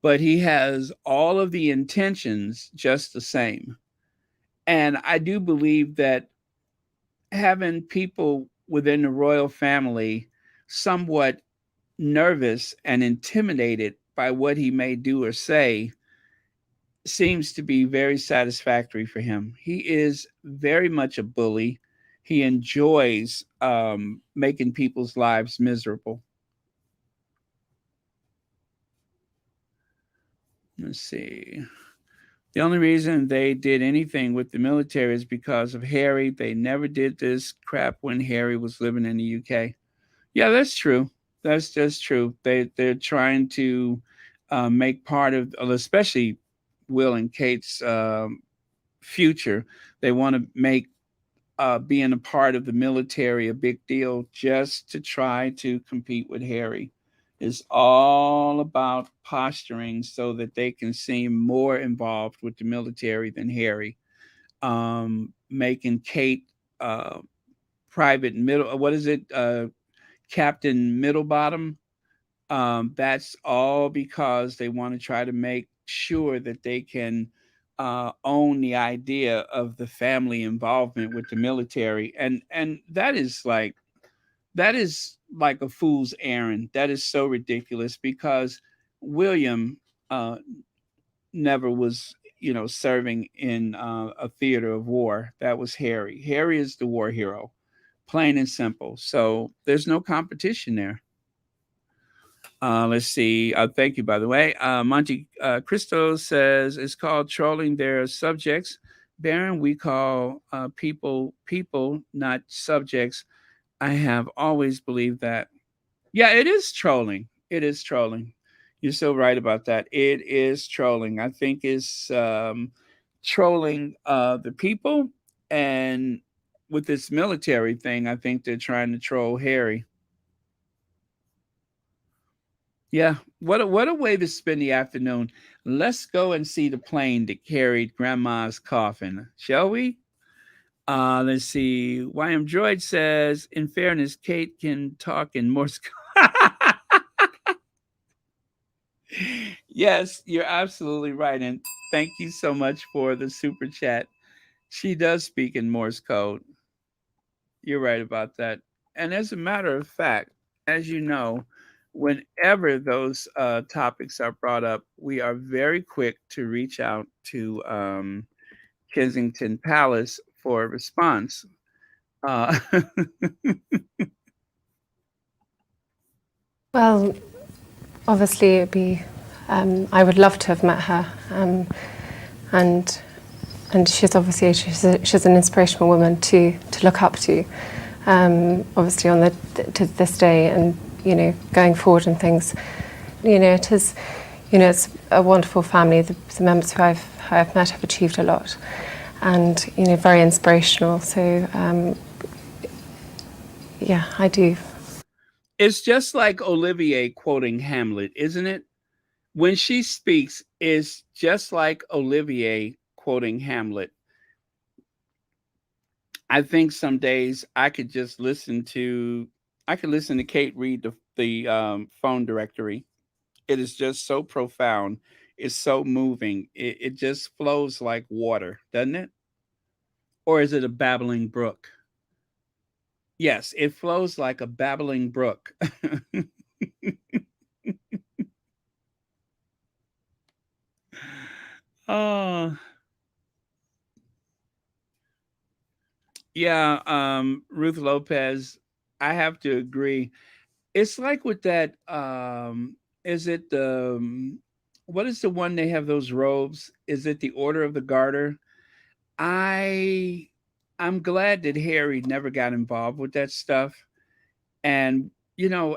but he has all of the intentions just the same. And I do believe that having people within the royal family somewhat nervous and intimidated by what he may do or say seems to be very satisfactory for him. He is very much a bully. He enjoys making people's lives miserable. Let's see. The only reason they did anything with the military is because of Harry. They never did this crap when Harry was living in the UK. Yeah, that's true. That's just true. They're trying to make part of, especially Will and Kate's future. They want to make being a part of the military a big deal just to try to compete with Harry. It's all about posturing so that they can seem more involved with the military than Harry. Making Kate private middle, what is it? Captain Middlebottom. That's all because they want to try to make sure that they can own the idea of the family involvement with the military, and that is like a fool's errand. That is so ridiculous because William never was, serving in a theater of war. That was Harry. Harry is the war hero, plain and simple. So there's no competition there. Let's see. Thank you, by the way. Monte Cristo says it's called trolling their subjects. Baron, we call people, not subjects. I have always believed that. Yeah, it is trolling. It is trolling. You're so right about that. It is trolling. I think it's trolling the people, and with this military thing, I think they're trying to troll Harry. Yeah, what a way to spend the afternoon. Let's go and see the plane that carried Grandma's coffin, shall we? Let's see. YM Droid says, in fairness, Kate can talk in Morse code. Yes, you're absolutely right. And thank you so much for the super chat. She does speak in Morse code. You're right about that. And as a matter of fact, as you know, whenever those topics are brought up, we are very quick to reach out to Kensington Palace for a response. Uh, Well, obviously, it'd be. I would love to have met her, and she's obviously she's an inspirational woman to look up to. Obviously, to this day, and going forward and things. It is. It's a wonderful family. The members who I've met have achieved a lot, and very inspirational. So, yeah, I do. It's just like Olivier quoting Hamlet, isn't it? When she speaks, it's just like Olivier quoting Hamlet. I think some days I could just listen to Kate read the phone directory. It is just so profound. It's so moving. It just flows like water, doesn't it? Or is it a babbling brook? Yes, it flows like a babbling brook. Oh, yeah. Ruth Lopez, I have to agree. It's like with that. Is it the what is the one they have those robes? Is it the Order of the Garter? I I'm glad that Harry never got involved with that stuff. And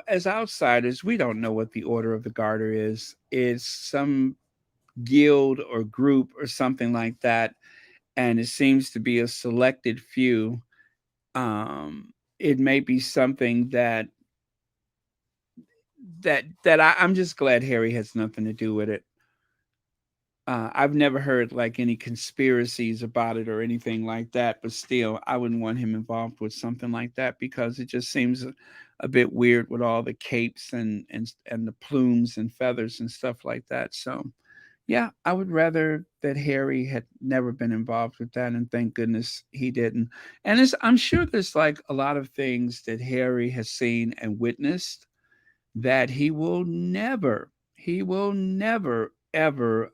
as outsiders, we don't know what the Order of the Garter is. It's some guild or group or something like that, and it seems to be a selected few. It may be something I'm just glad Harry has nothing to do with it. I've never heard like any conspiracies about it or anything like that, but still, I wouldn't want him involved with something like that because it just seems a bit weird with all the capes and the plumes and feathers and stuff like that. So, yeah, I would rather that Harry had never been involved with that, and thank goodness he didn't. And I'm sure there's like a lot of things that Harry has seen and witnessed that he will never ever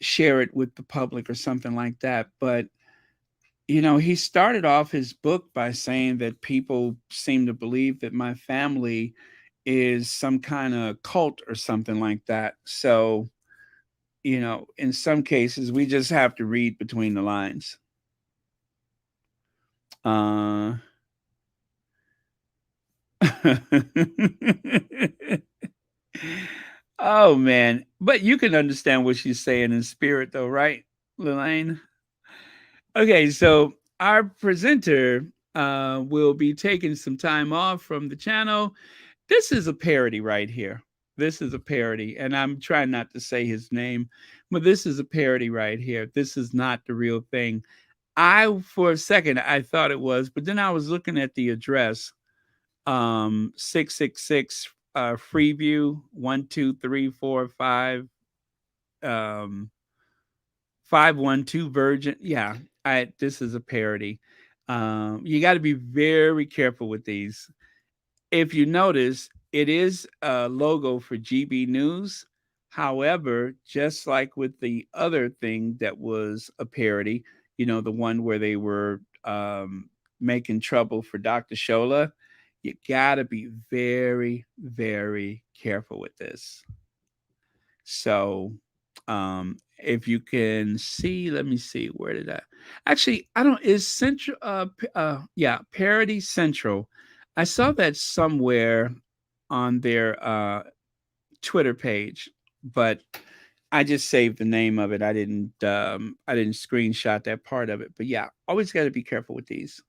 share it with the public or something like that. But he started off his book by saying that people seem to believe that my family is some kind of cult or something like that. So in some cases we just have to read between the lines. uh Oh man, but you can understand what she's saying in spirit, though, right, Lelaine? Okay, so our presenter will be taking some time off from the channel. This is a parody right here. This is a parody, and I'm trying not to say his name, but this is a parody right here. This is not the real thing. For a second, I thought it was, but then I was looking at the address, 666 Freeview 12345 512 Virgin. Yeah, this is a parody. You got to be very careful with these. If you notice, it is a logo for GB News. However, just like with the other thing that was a parody, the one where they were making trouble for Dr. Shola, you got to be very, very careful with this. So, if you can see, let me see, where did I don't, is Central, yeah, Parody Central. I saw that somewhere on their Twitter page, but I just saved the name of it. I didn't screenshot that part of it. But yeah, always got to be careful with these.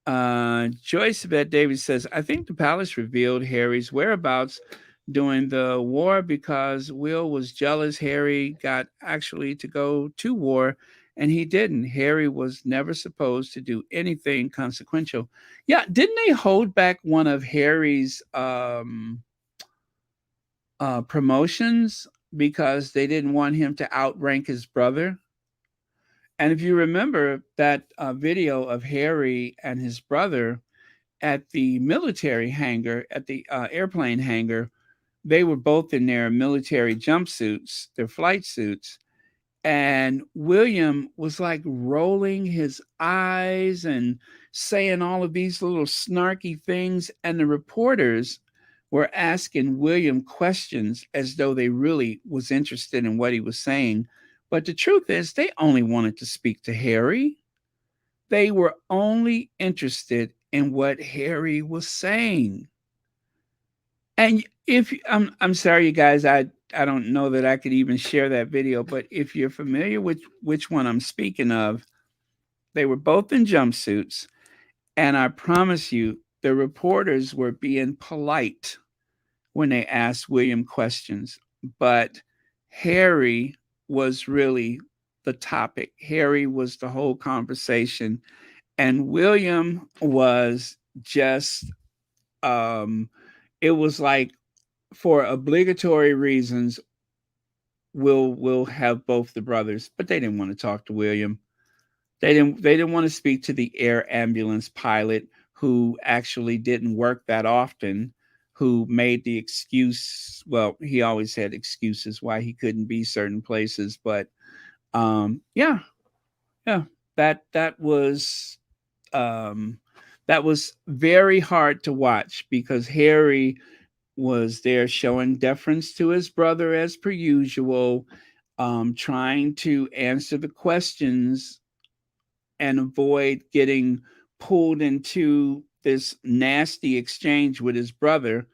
Joyce Yvette Davis says, I think the palace revealed Harry's whereabouts during the war because Will was jealous Harry got actually to go to war and he didn't. Harry was never supposed to do anything consequential. Yeah, didn't they hold back one of Harry's promotions because they didn't want him to outrank his brother. And if you remember that video of Harry and his brother at the military hangar, at the airplane hangar, they were both in their military jumpsuits, their flight suits. And William was like rolling his eyes and saying all of these little snarky things. And the reporters were asking William questions as though they really was interested in what he was saying. But the truth is, they only wanted to speak to Harry. They were only interested in what Harry was saying. And if I'm sorry, you guys, I don't know that I could even share that video, but if you're familiar with which one I'm speaking of, they were both in jumpsuits, and I promise you, the reporters were being polite when they asked William questions, but Harry was really the topic. Harry was the whole conversation, and William was just it was like, for obligatory reasons, we'll have both the brothers, but they didn't want to talk to William. They didn't want to speak to the air ambulance pilot, who actually didn't work that often, who made the excuse. Well, he always had excuses why he couldn't be certain places, but yeah, that was very hard to watch, because Harry was there showing deference to his brother as per usual, trying to answer the questions and avoid getting pulled into this nasty exchange with his brother.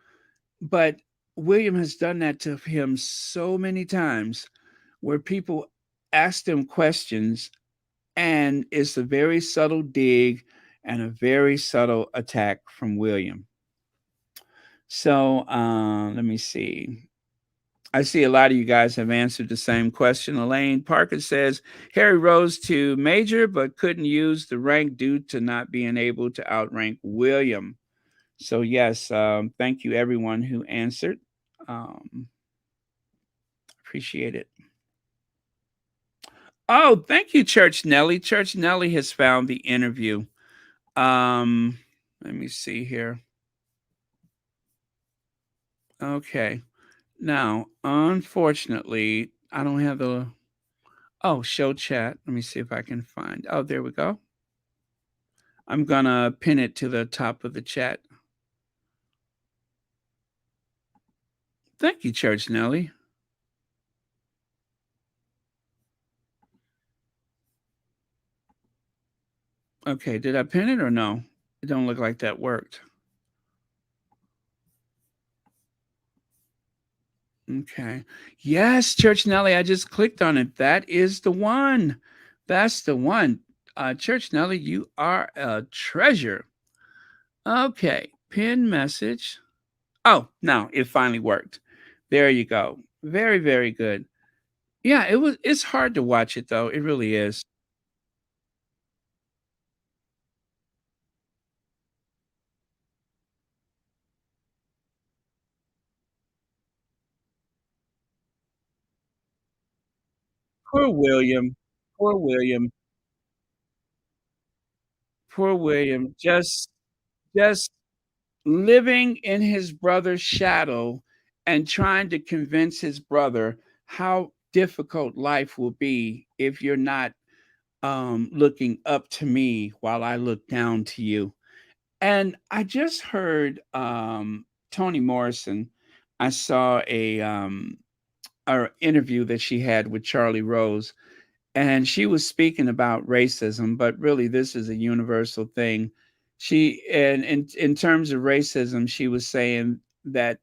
But William has done that to him so many times, where people asked him questions, and it's a very subtle dig and a very subtle attack from William. So let me see. I see a lot of you guys have answered the same question. Elaine Parker says Harry rose to major but couldn't use the rank due to not being able to outrank William. So yes, thank you everyone who answered. Appreciate it. Oh, thank you, Church Nelly. Church Nelly has found the interview. Let me see here. Okay. Now, unfortunately, I don't have the show chat. Let me see if I can find. Oh, there we go. I'm gonna pin it to the top of the chat. Thank you, Church Nelly. Okay, did I pin it or no? It don't look like that worked. Okay. Yes, Church Nelly, I just clicked on it. That is the one. That's the one. Church Nelly, you are a treasure. Okay, pin message. Oh, now it finally worked. There you go. Very, very good. Yeah, it's hard to watch it though. It really is. Poor William. Poor William. Poor William. Just living in his brother's shadow and trying to convince his brother how difficult life will be if you're not looking up to me while I look down to you. And I just heard Toni Morrison. I saw a interview that she had with Charlie Rose, and she was speaking about racism, but really this is a universal thing. She and in terms of racism, she was saying that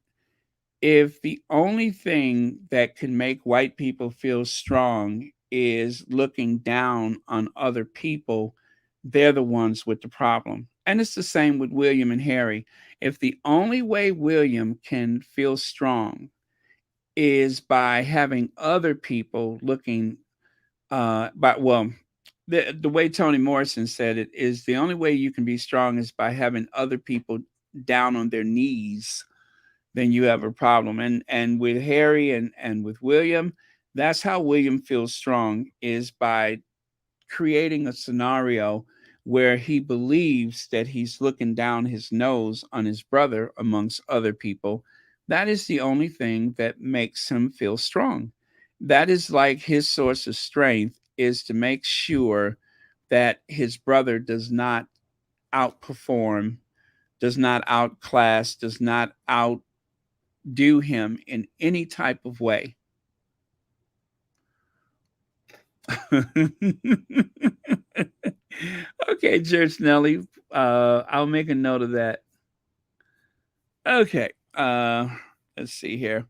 if the only thing that can make white people feel strong is looking down on other people, they're the ones with the problem. And it's the same with William and Harry. If the only way William can feel strong is by having other people looking but well, the way Toni Morrison said it is, the only way you can be strong is by having other people down on their knees then you have a problem. And with Harry and with William, that's how William feels strong, is by creating a scenario where he believes that he's looking down his nose on his brother amongst other people. That is the only thing that makes him feel strong. That is like his source of strength, is to make sure that his brother does not outperform, does not outclass, does not outdo him in any type of way. Okay, Church Nelly. I'll make a note of that. Okay. Let's see here.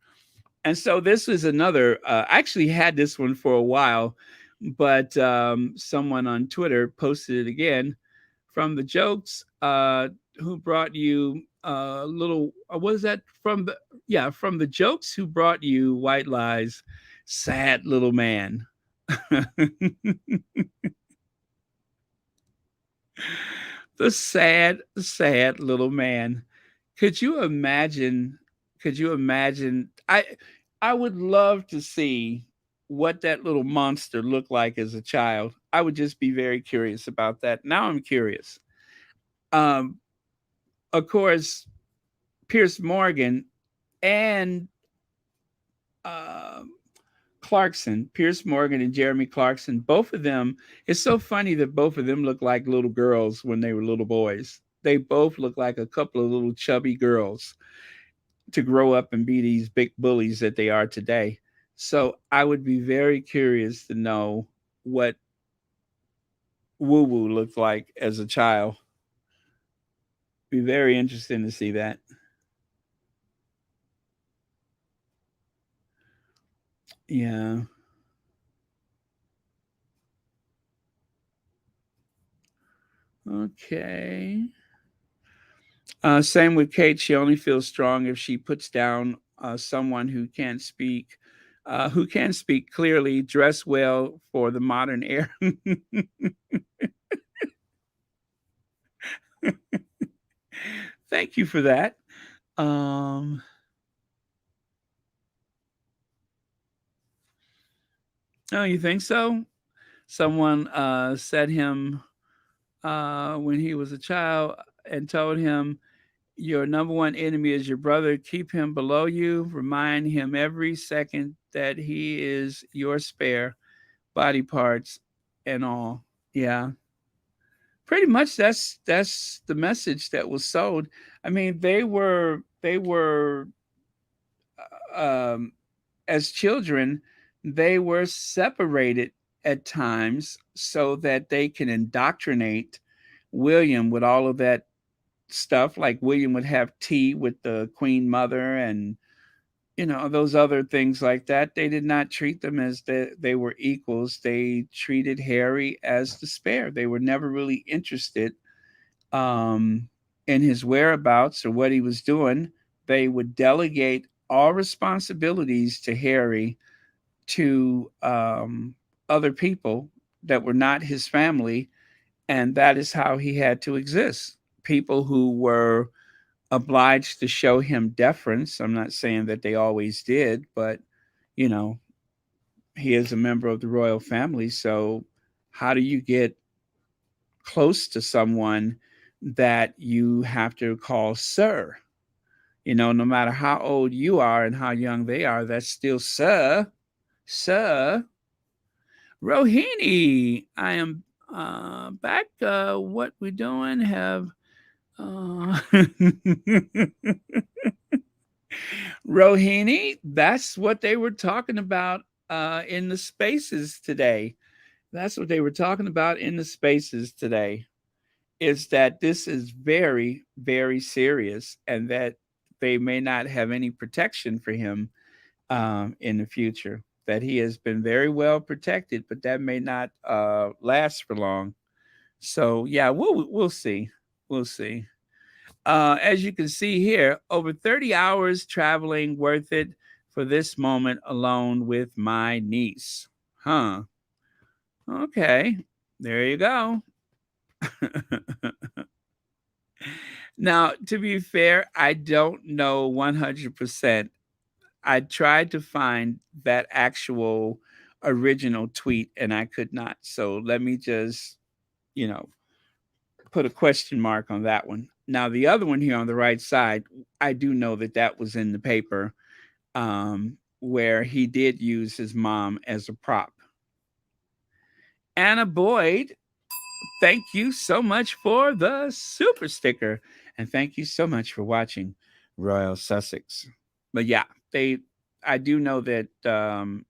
And so this is another. I actually had this one for a while, but someone on Twitter posted it again. From the jokes, who brought you little. What is that from the? Yeah, from the jokes who brought you white lies, sad little man. The sad little man. Could you imagine? Could you imagine? I would love to see what that little monster looked like as a child. I would just be very curious about that. Now I'm curious. Um, of course, Pierce Morgan and uh, Clarkson, Pierce Morgan and Jeremy Clarkson, both of them, it's so funny that both of them look like little girls when they were little boys. They both look like a couple of little chubby girls to grow up and be these big bullies that they are today. So I would be very curious to know what Woo Woo looked like as a child. Be very interesting to see that. Yeah. Okay. Same with Kate. She only feels strong if she puts down someone who can speak clearly, dress well for the modern era. Thank you for that. Um, oh, you think so? Someone said him when he was a child and told him, your number one enemy is your brother. Keep him below you. Remind him every second that he is your spare body parts and all. Yeah. Pretty much that's the message that was sold. I mean, they were um as children, they were separated at times so that they can indoctrinate William with all of that stuff. Like William would have tea with the Queen Mother and those other things like that. They did not treat them as they were equals. They treated Harry as the spare. They were never really interested um, in his whereabouts or what he was doing. They would delegate all responsibilities to Harry to other people that were not his family, and that is how he had to exist. People who were obliged to show him deference. I'm not saying that they always did, but you know, he is a member of the royal family. So, how do you get close to someone that you have to call sir? No matter how old you are and how young they are, that's still sir. Sir. Rohini, I am back. What we doing? Have Rohini, that's what they were talking about in the spaces today. That's what they were talking about in the spaces today. Is that this is very, very serious, and that they may not have any protection for him in the future. That he has been very well protected, but that may not last for long. So yeah, we'll see. We'll see. As you can see here, over 30 hours traveling worth it for this moment alone with my niece. Huh. Okay. There you go. Now, to be fair, I don't know 100%. I tried to find that actual original tweet and I could not. So let me just, you know, put a question mark on that one. Now, the other one here on the right side, I do know that that was in the paper where he did use his mom as a prop. Anna Boyd, thank you so much for the super sticker. And thank you so much for watching Royal Sussex. But yeah, I do know that the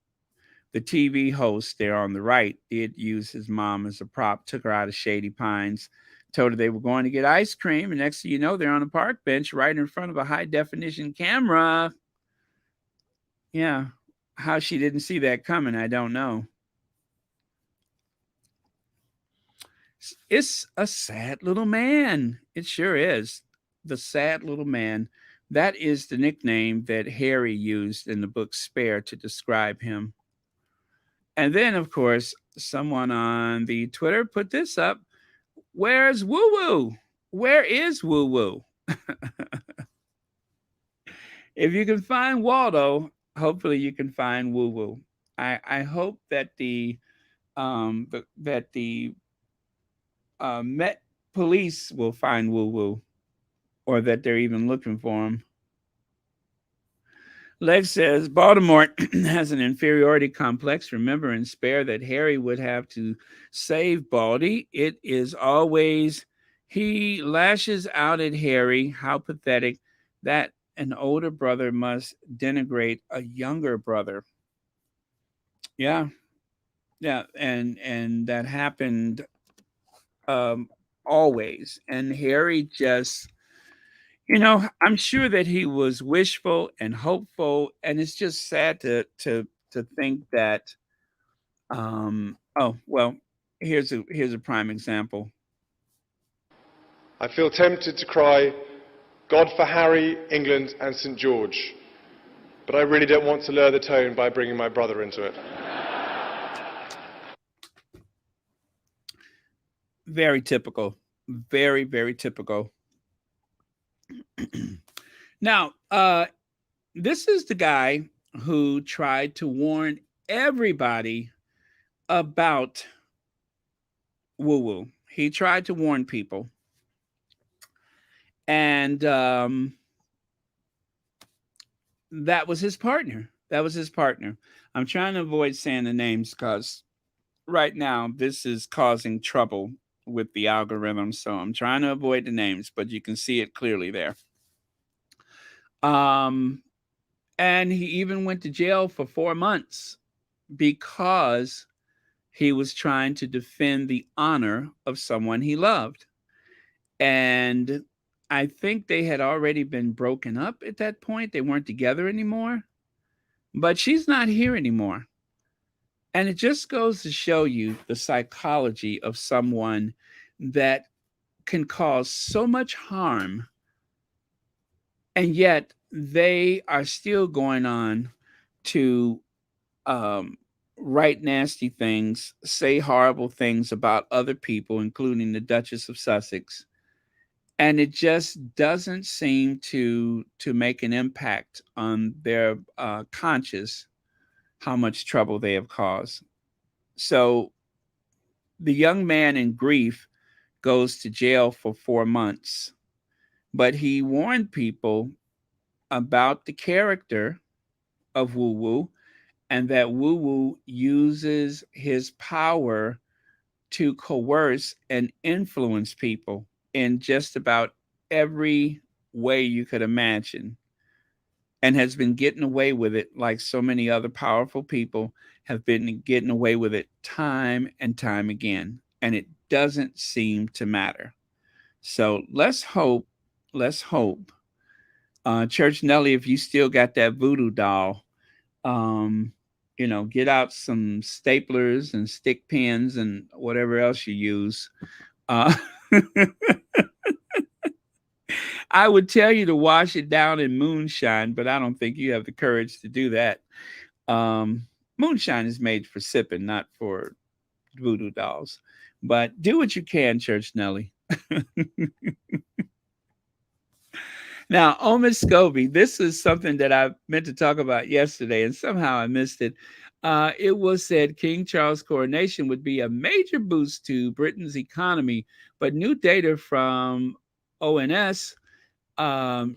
TV host there on the right did use his mom as a prop, took her out of Shady Pines, told her they were going to get ice cream. And next thing you know, they're on a park bench right in front of a high definition camera. Yeah. How she didn't see that coming, I don't know. It's a sad little man. It sure is. The sad little man. That is the nickname that Harry used in the book Spare to describe him. And then, of course, someone on the Twitter put this up. Where's Woo Woo? Where is Woo Woo? If you can find Waldo, hopefully you can find Woo Woo. I hope that the Met Police will find Woo Woo, or that they're even looking for him. Lex says Baltimore has an inferiority complex. Remember in Spare that Harry would have to save Baldy. It is always he lashes out at Harry. How pathetic that an older brother must denigrate a younger brother. Yeah, yeah, and that happened always. And Harry just, I'm sure that he was wishful and hopeful, and it's just sad to think that. Oh well, here's a prime example. I feel tempted to cry, God for Harry, England, and St George, but I really don't want to lower the tone by bringing my brother into it. Very typical. Very, very typical. Now, this is the guy who tried to warn everybody about Woo Woo. He tried to warn people. And that was his partner. I'm trying to avoid saying the names because right now this is causing trouble with the algorithm. So I'm trying to avoid the names, but you can see it clearly there. And he even went to jail for 4 months because he was trying to defend the honor of someone he loved. And I think they had already been broken up at that point. They weren't together anymore. But she's not here anymore. And it just goes to show you the psychology of someone that can cause so much harm, and yet they are still going on to write nasty things, say horrible things about other people, including the Duchess of Sussex. And it just doesn't seem to make an impact on their conscience how much trouble they have caused. So the young man in grief goes to jail for 4 months, but he warned people about the character of Woo Woo and that Woo Woo uses his power to coerce and influence people in just about every way you could imagine, and has been getting away with it like so many other powerful people have been getting away with it time and time again. And it doesn't seem to matter. So let's hope, Church Nelly, if you still got that voodoo doll, get out some staplers and stick pins and whatever else you use. I would tell you to wash it down in moonshine, but I don't think you have the courage to do that. Moonshine is made for sipping, not for voodoo dolls. But do what you can, Church Nelly. Now, Miss Scobie, this is something that I meant to talk about yesterday, and somehow I missed it. It was said King Charles' coronation would be a major boost to Britain's economy, but new data from ONS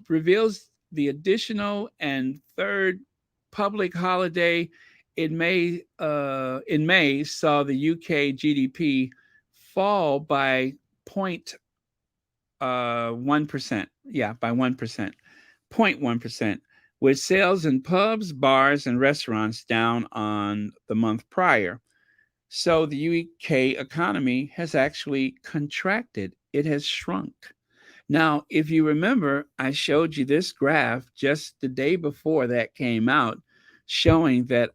reveals the additional and third public holiday in May saw the UK GDP fall by 0.1%. Yeah, by 1%, 0.1%, with sales in pubs, bars, and restaurants down on the month prior. So the UK economy has actually contracted. It has shrunk. Now, if you remember, I showed you this graph just the day before that came out, showing that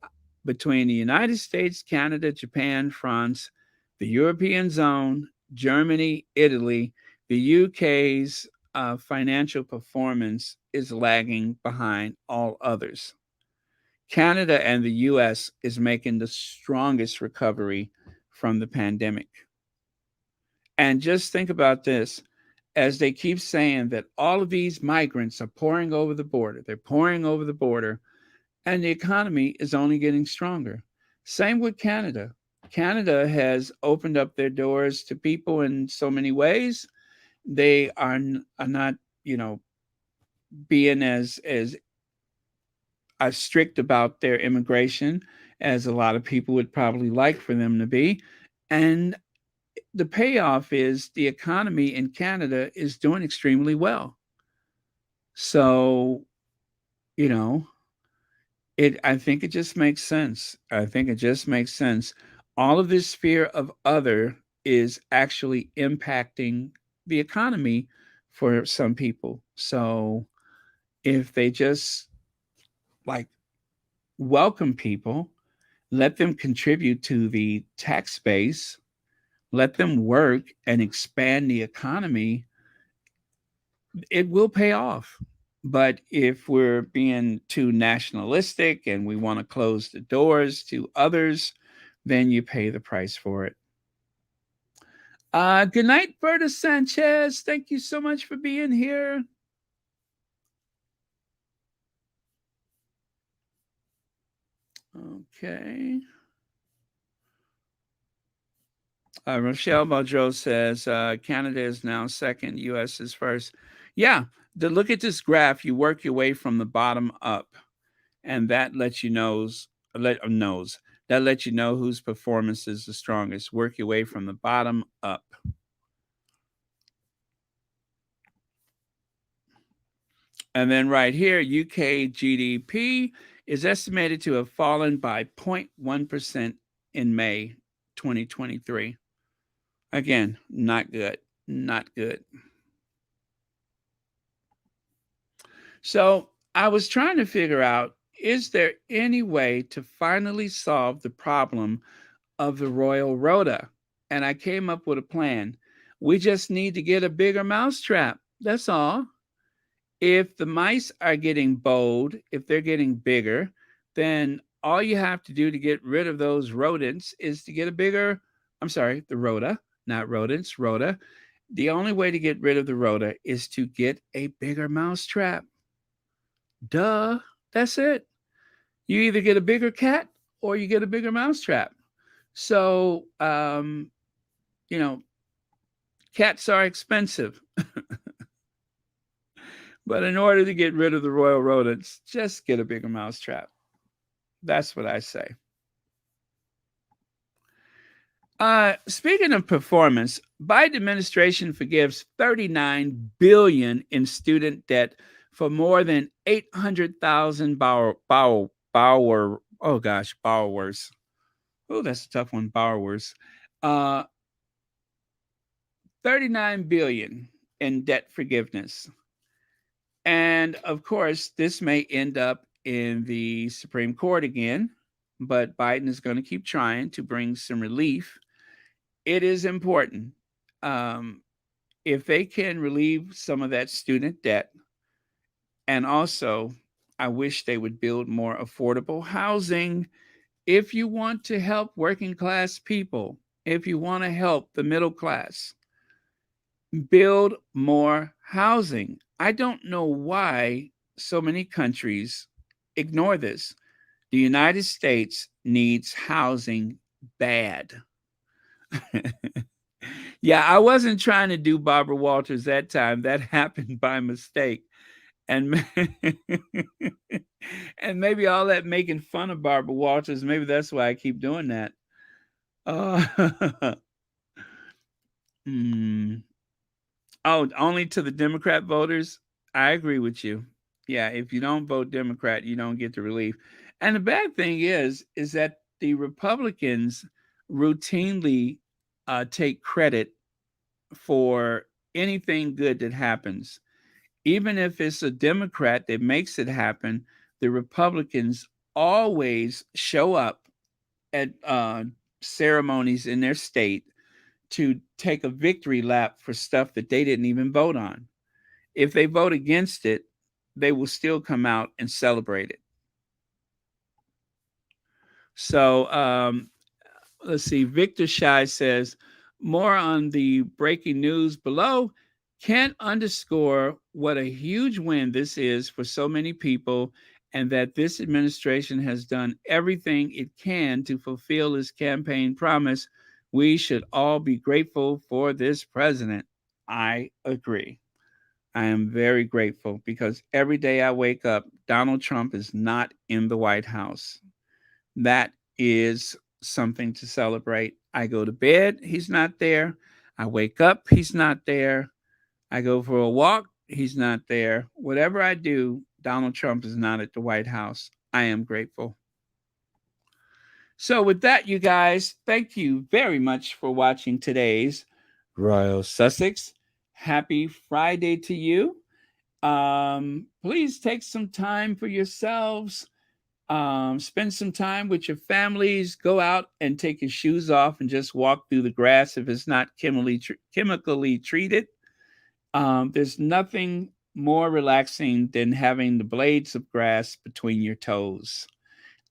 between the United States, Canada, Japan, France, the European zone, Germany, Italy, the UK's financial performance is lagging behind all others. Canada and the US is making the strongest recovery from the pandemic. And just think about this, as they keep saying that all of these migrants are pouring over the border. They're pouring over the border, and the economy is only getting stronger. Same with Canada. Canada has opened up their doors to people in so many ways. They are not, being as strict about their immigration as a lot of people would probably like for them to be. And the payoff is the economy in Canada is doing extremely well. So, you know, I think it just makes sense. I think it just makes sense. All of this fear of other is actually impacting the economy for some people. So, if they just like welcome people, let them contribute to the tax base, let them work and expand the economy, it will pay off. But if we're being too nationalistic and we want to close the doors to others, then you pay the price for it. Good night, Berta Sanchez. Thank you so much for being here. Okay. Rochelle Baudreau says Canada is now second, U.S. is first. Yeah, look at this graph. You work your way from the bottom up, and that lets you know whose performance is the strongest. Work your way from the bottom up. And then right here, UK GDP is estimated to have fallen by 0.1% in May 2023. Again, not good. Not good. So I was trying to figure out, is there any way to finally solve the problem of the royal rota? And I came up with a plan. We just need to get a bigger mousetrap. That's all. If the mice are getting bold, if they're getting bigger, then all you have to do to get rid of those rodents is to get the rota, not rodents, rota. The only way to get rid of the rota is to get a bigger mousetrap. Duh, that's it. You either get a bigger cat or you get a bigger mousetrap. So, cats are expensive. But in order to get rid of the royal rodents, just get a bigger mousetrap. That's what I say. Speaking of performance, Biden administration forgives $39 billion in student debt for more than 800,000 borrowers. Oh, that's a tough one, borrowers. $39 billion in debt forgiveness. And of course, this may end up in the Supreme Court again, but Biden is going to keep trying to bring some relief. It is important. If they can relieve some of that student debt, and also, I wish they would build more affordable housing. If you want to help working class people, if you want to help the middle class, build more Housing. I don't know why so many countries ignore this. The United States needs housing bad. Yeah, I wasn't trying to do Barbara Walters that time. That happened by mistake. And and maybe all that making fun of Barbara Walters, maybe that's why I keep doing that. Uh, hmm. Oh, only to the Democrat voters? I agree with you. Yeah, if you don't vote Democrat, you don't get the relief. And the bad thing is that the Republicans routinely take credit for anything good that happens. Even if it's a Democrat that makes it happen, the Republicans always show up at ceremonies in their state to take a victory lap for stuff that they didn't even vote on. If they vote against it, they will still come out and celebrate it. So let's see. Victor Shy says more on the breaking news below. Can't underscore what a huge win this is for so many people, and that this administration has done everything it can to fulfill its campaign promise. We should all be grateful for this president. I agree. I am very grateful because every day I wake up, Donald Trump is not in the White House. That is something to celebrate. I go to bed, he's not there. I wake up, he's not there. I go for a walk, he's not there. Whatever I do, Donald Trump is not at the White House. I am grateful. So, with that, you guys, thank you very much for watching today's Royal Sussex. Happy Friday to you. Please take some time for yourselves. Spend some time with your families. Go out and take your shoes off and just walk through the grass if it's not chemically treated. There's nothing more relaxing than having the blades of grass between your toes.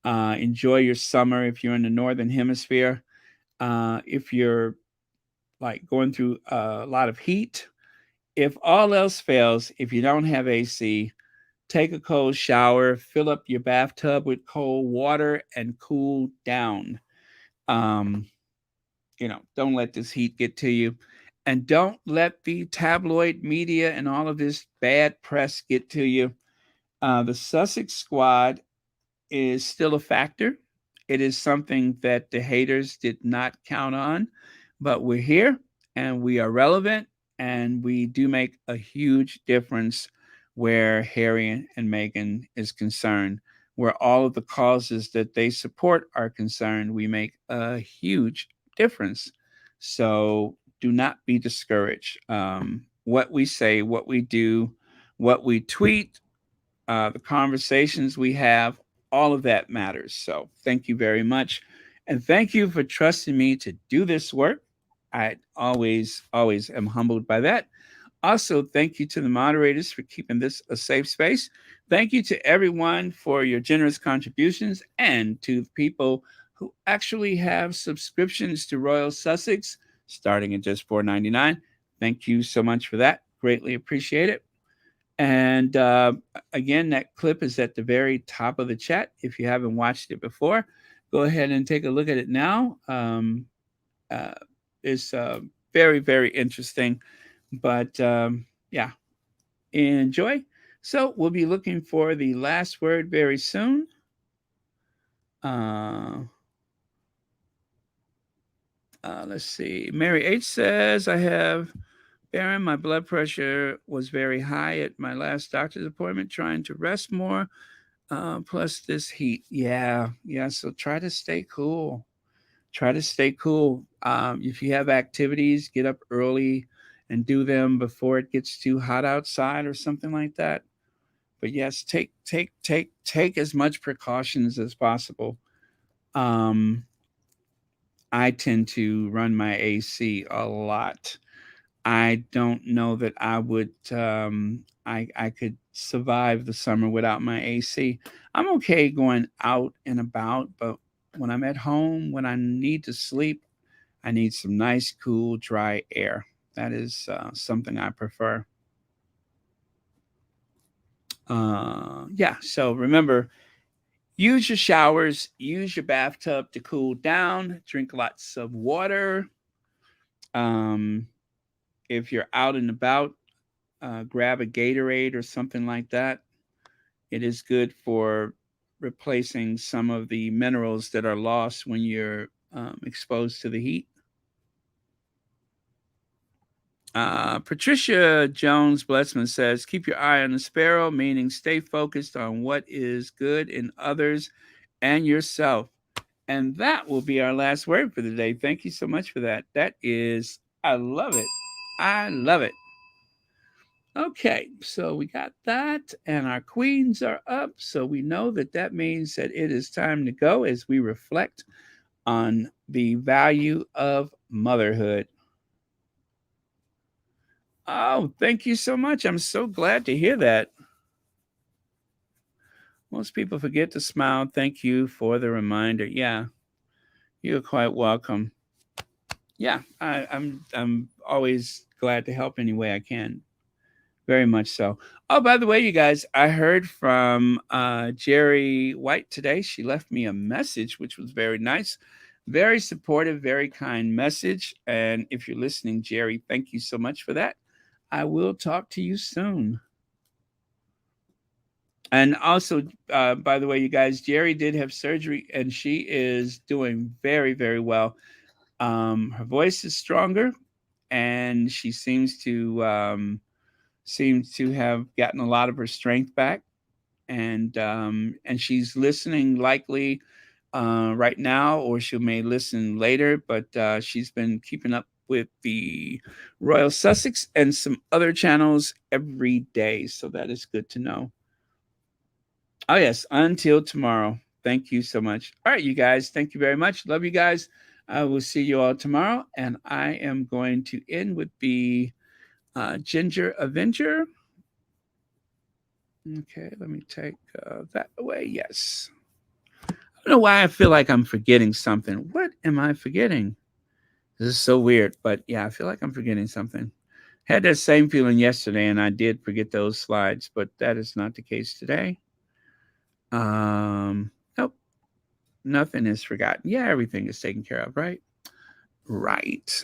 Enjoy your summer if you're in the northern hemisphere. If you're like going through a lot of heat, if all else fails, if you don't have AC, take a cold shower, fill up your bathtub with cold water, and cool down. Um, don't let this heat get to you. And don't let the tabloid media and all of this bad press get to you. The Sussex squad is still a factor. It is something that the haters did not count on, but we're here and we are relevant and we do make a huge difference where Harry and Meghan is concerned. Where all of the causes that they support are concerned, we make a huge difference. So do not be discouraged. What we say, what we do, what we tweet, the conversations we have, all of that matters. So thank you very much. And thank you for trusting me to do this work. I always am humbled by that. Also, thank you to the moderators for keeping this a safe space. Thank you to everyone for your generous contributions and to the people who actually have subscriptions to Royal Sussex starting at just $4.99. Thank you so much for that. Greatly appreciate it. And again, that clip is at the very top of the chat. If you haven't watched it before, go ahead and take a look at it now. It's very, very interesting. But yeah, enjoy. So we'll be looking for the last word very soon. Let's see. Mary H says, I have Baron, my blood pressure was very high at my last doctor's appointment, trying to rest more. Plus this heat. Yeah. So try to stay cool. If you have activities, get up early and do them before it gets too hot outside or something like that. But yes, take as much precautions as possible. I tend to run my AC a lot. I don't know that I would I could survive the summer without my AC. I'm okay going out and about, but when I'm at home, when I need to sleep, I need some nice, cool, dry air. That is something I prefer. Yeah, so remember, use your showers, use your bathtub to cool down, drink lots of water. Um, if you're out and about, grab a Gatorade or something like that. It is good for replacing some of the minerals that are lost when you're exposed to the heat. Patricia Jones Blessman says, keep your eye on the sparrow, meaning stay focused on what is good in others and yourself. And that will be our last word for the day. Thank you so much for that. That is, I love it. I love it. Okay, so we got that, and our queens are up. So we know that that means that it is time to go as we reflect on the value of motherhood. Oh, thank you so much. I'm so glad to hear that. Most people forget to smile. Thank you for the reminder. Yeah, you're quite welcome. Yeah, I'm always glad to help any way I can. Very much so. Oh, by the way, you guys, I heard from Jerry White today. She left me a message, which was very nice, very supportive, very kind message. And if you're listening, Jerry, thank you so much for that. I will talk to you soon. And also, by the way, you guys, Jerry did have surgery and she is doing very, very well. Her voice is stronger and she seems to have gotten a lot of her strength back. And she's listening likely right now, or she may listen later, but she's been keeping up with the Royal Sussex and some other channels every day. So that is good to know. Oh, yes. Until tomorrow. Thank you so much. All right, you guys. Thank you very much. Love you guys. I will see you all tomorrow. And I am going to end with the Ginger Avenger. Okay, let me take that away. Yes. I don't know why I feel like I'm forgetting something. What am I forgetting? This is so weird, but yeah, I feel like I'm forgetting something. Had that same feeling yesterday, and I did forget those slides, but that is not the case today. Nope, nothing is forgotten. Yeah, everything is taken care of, right? Right.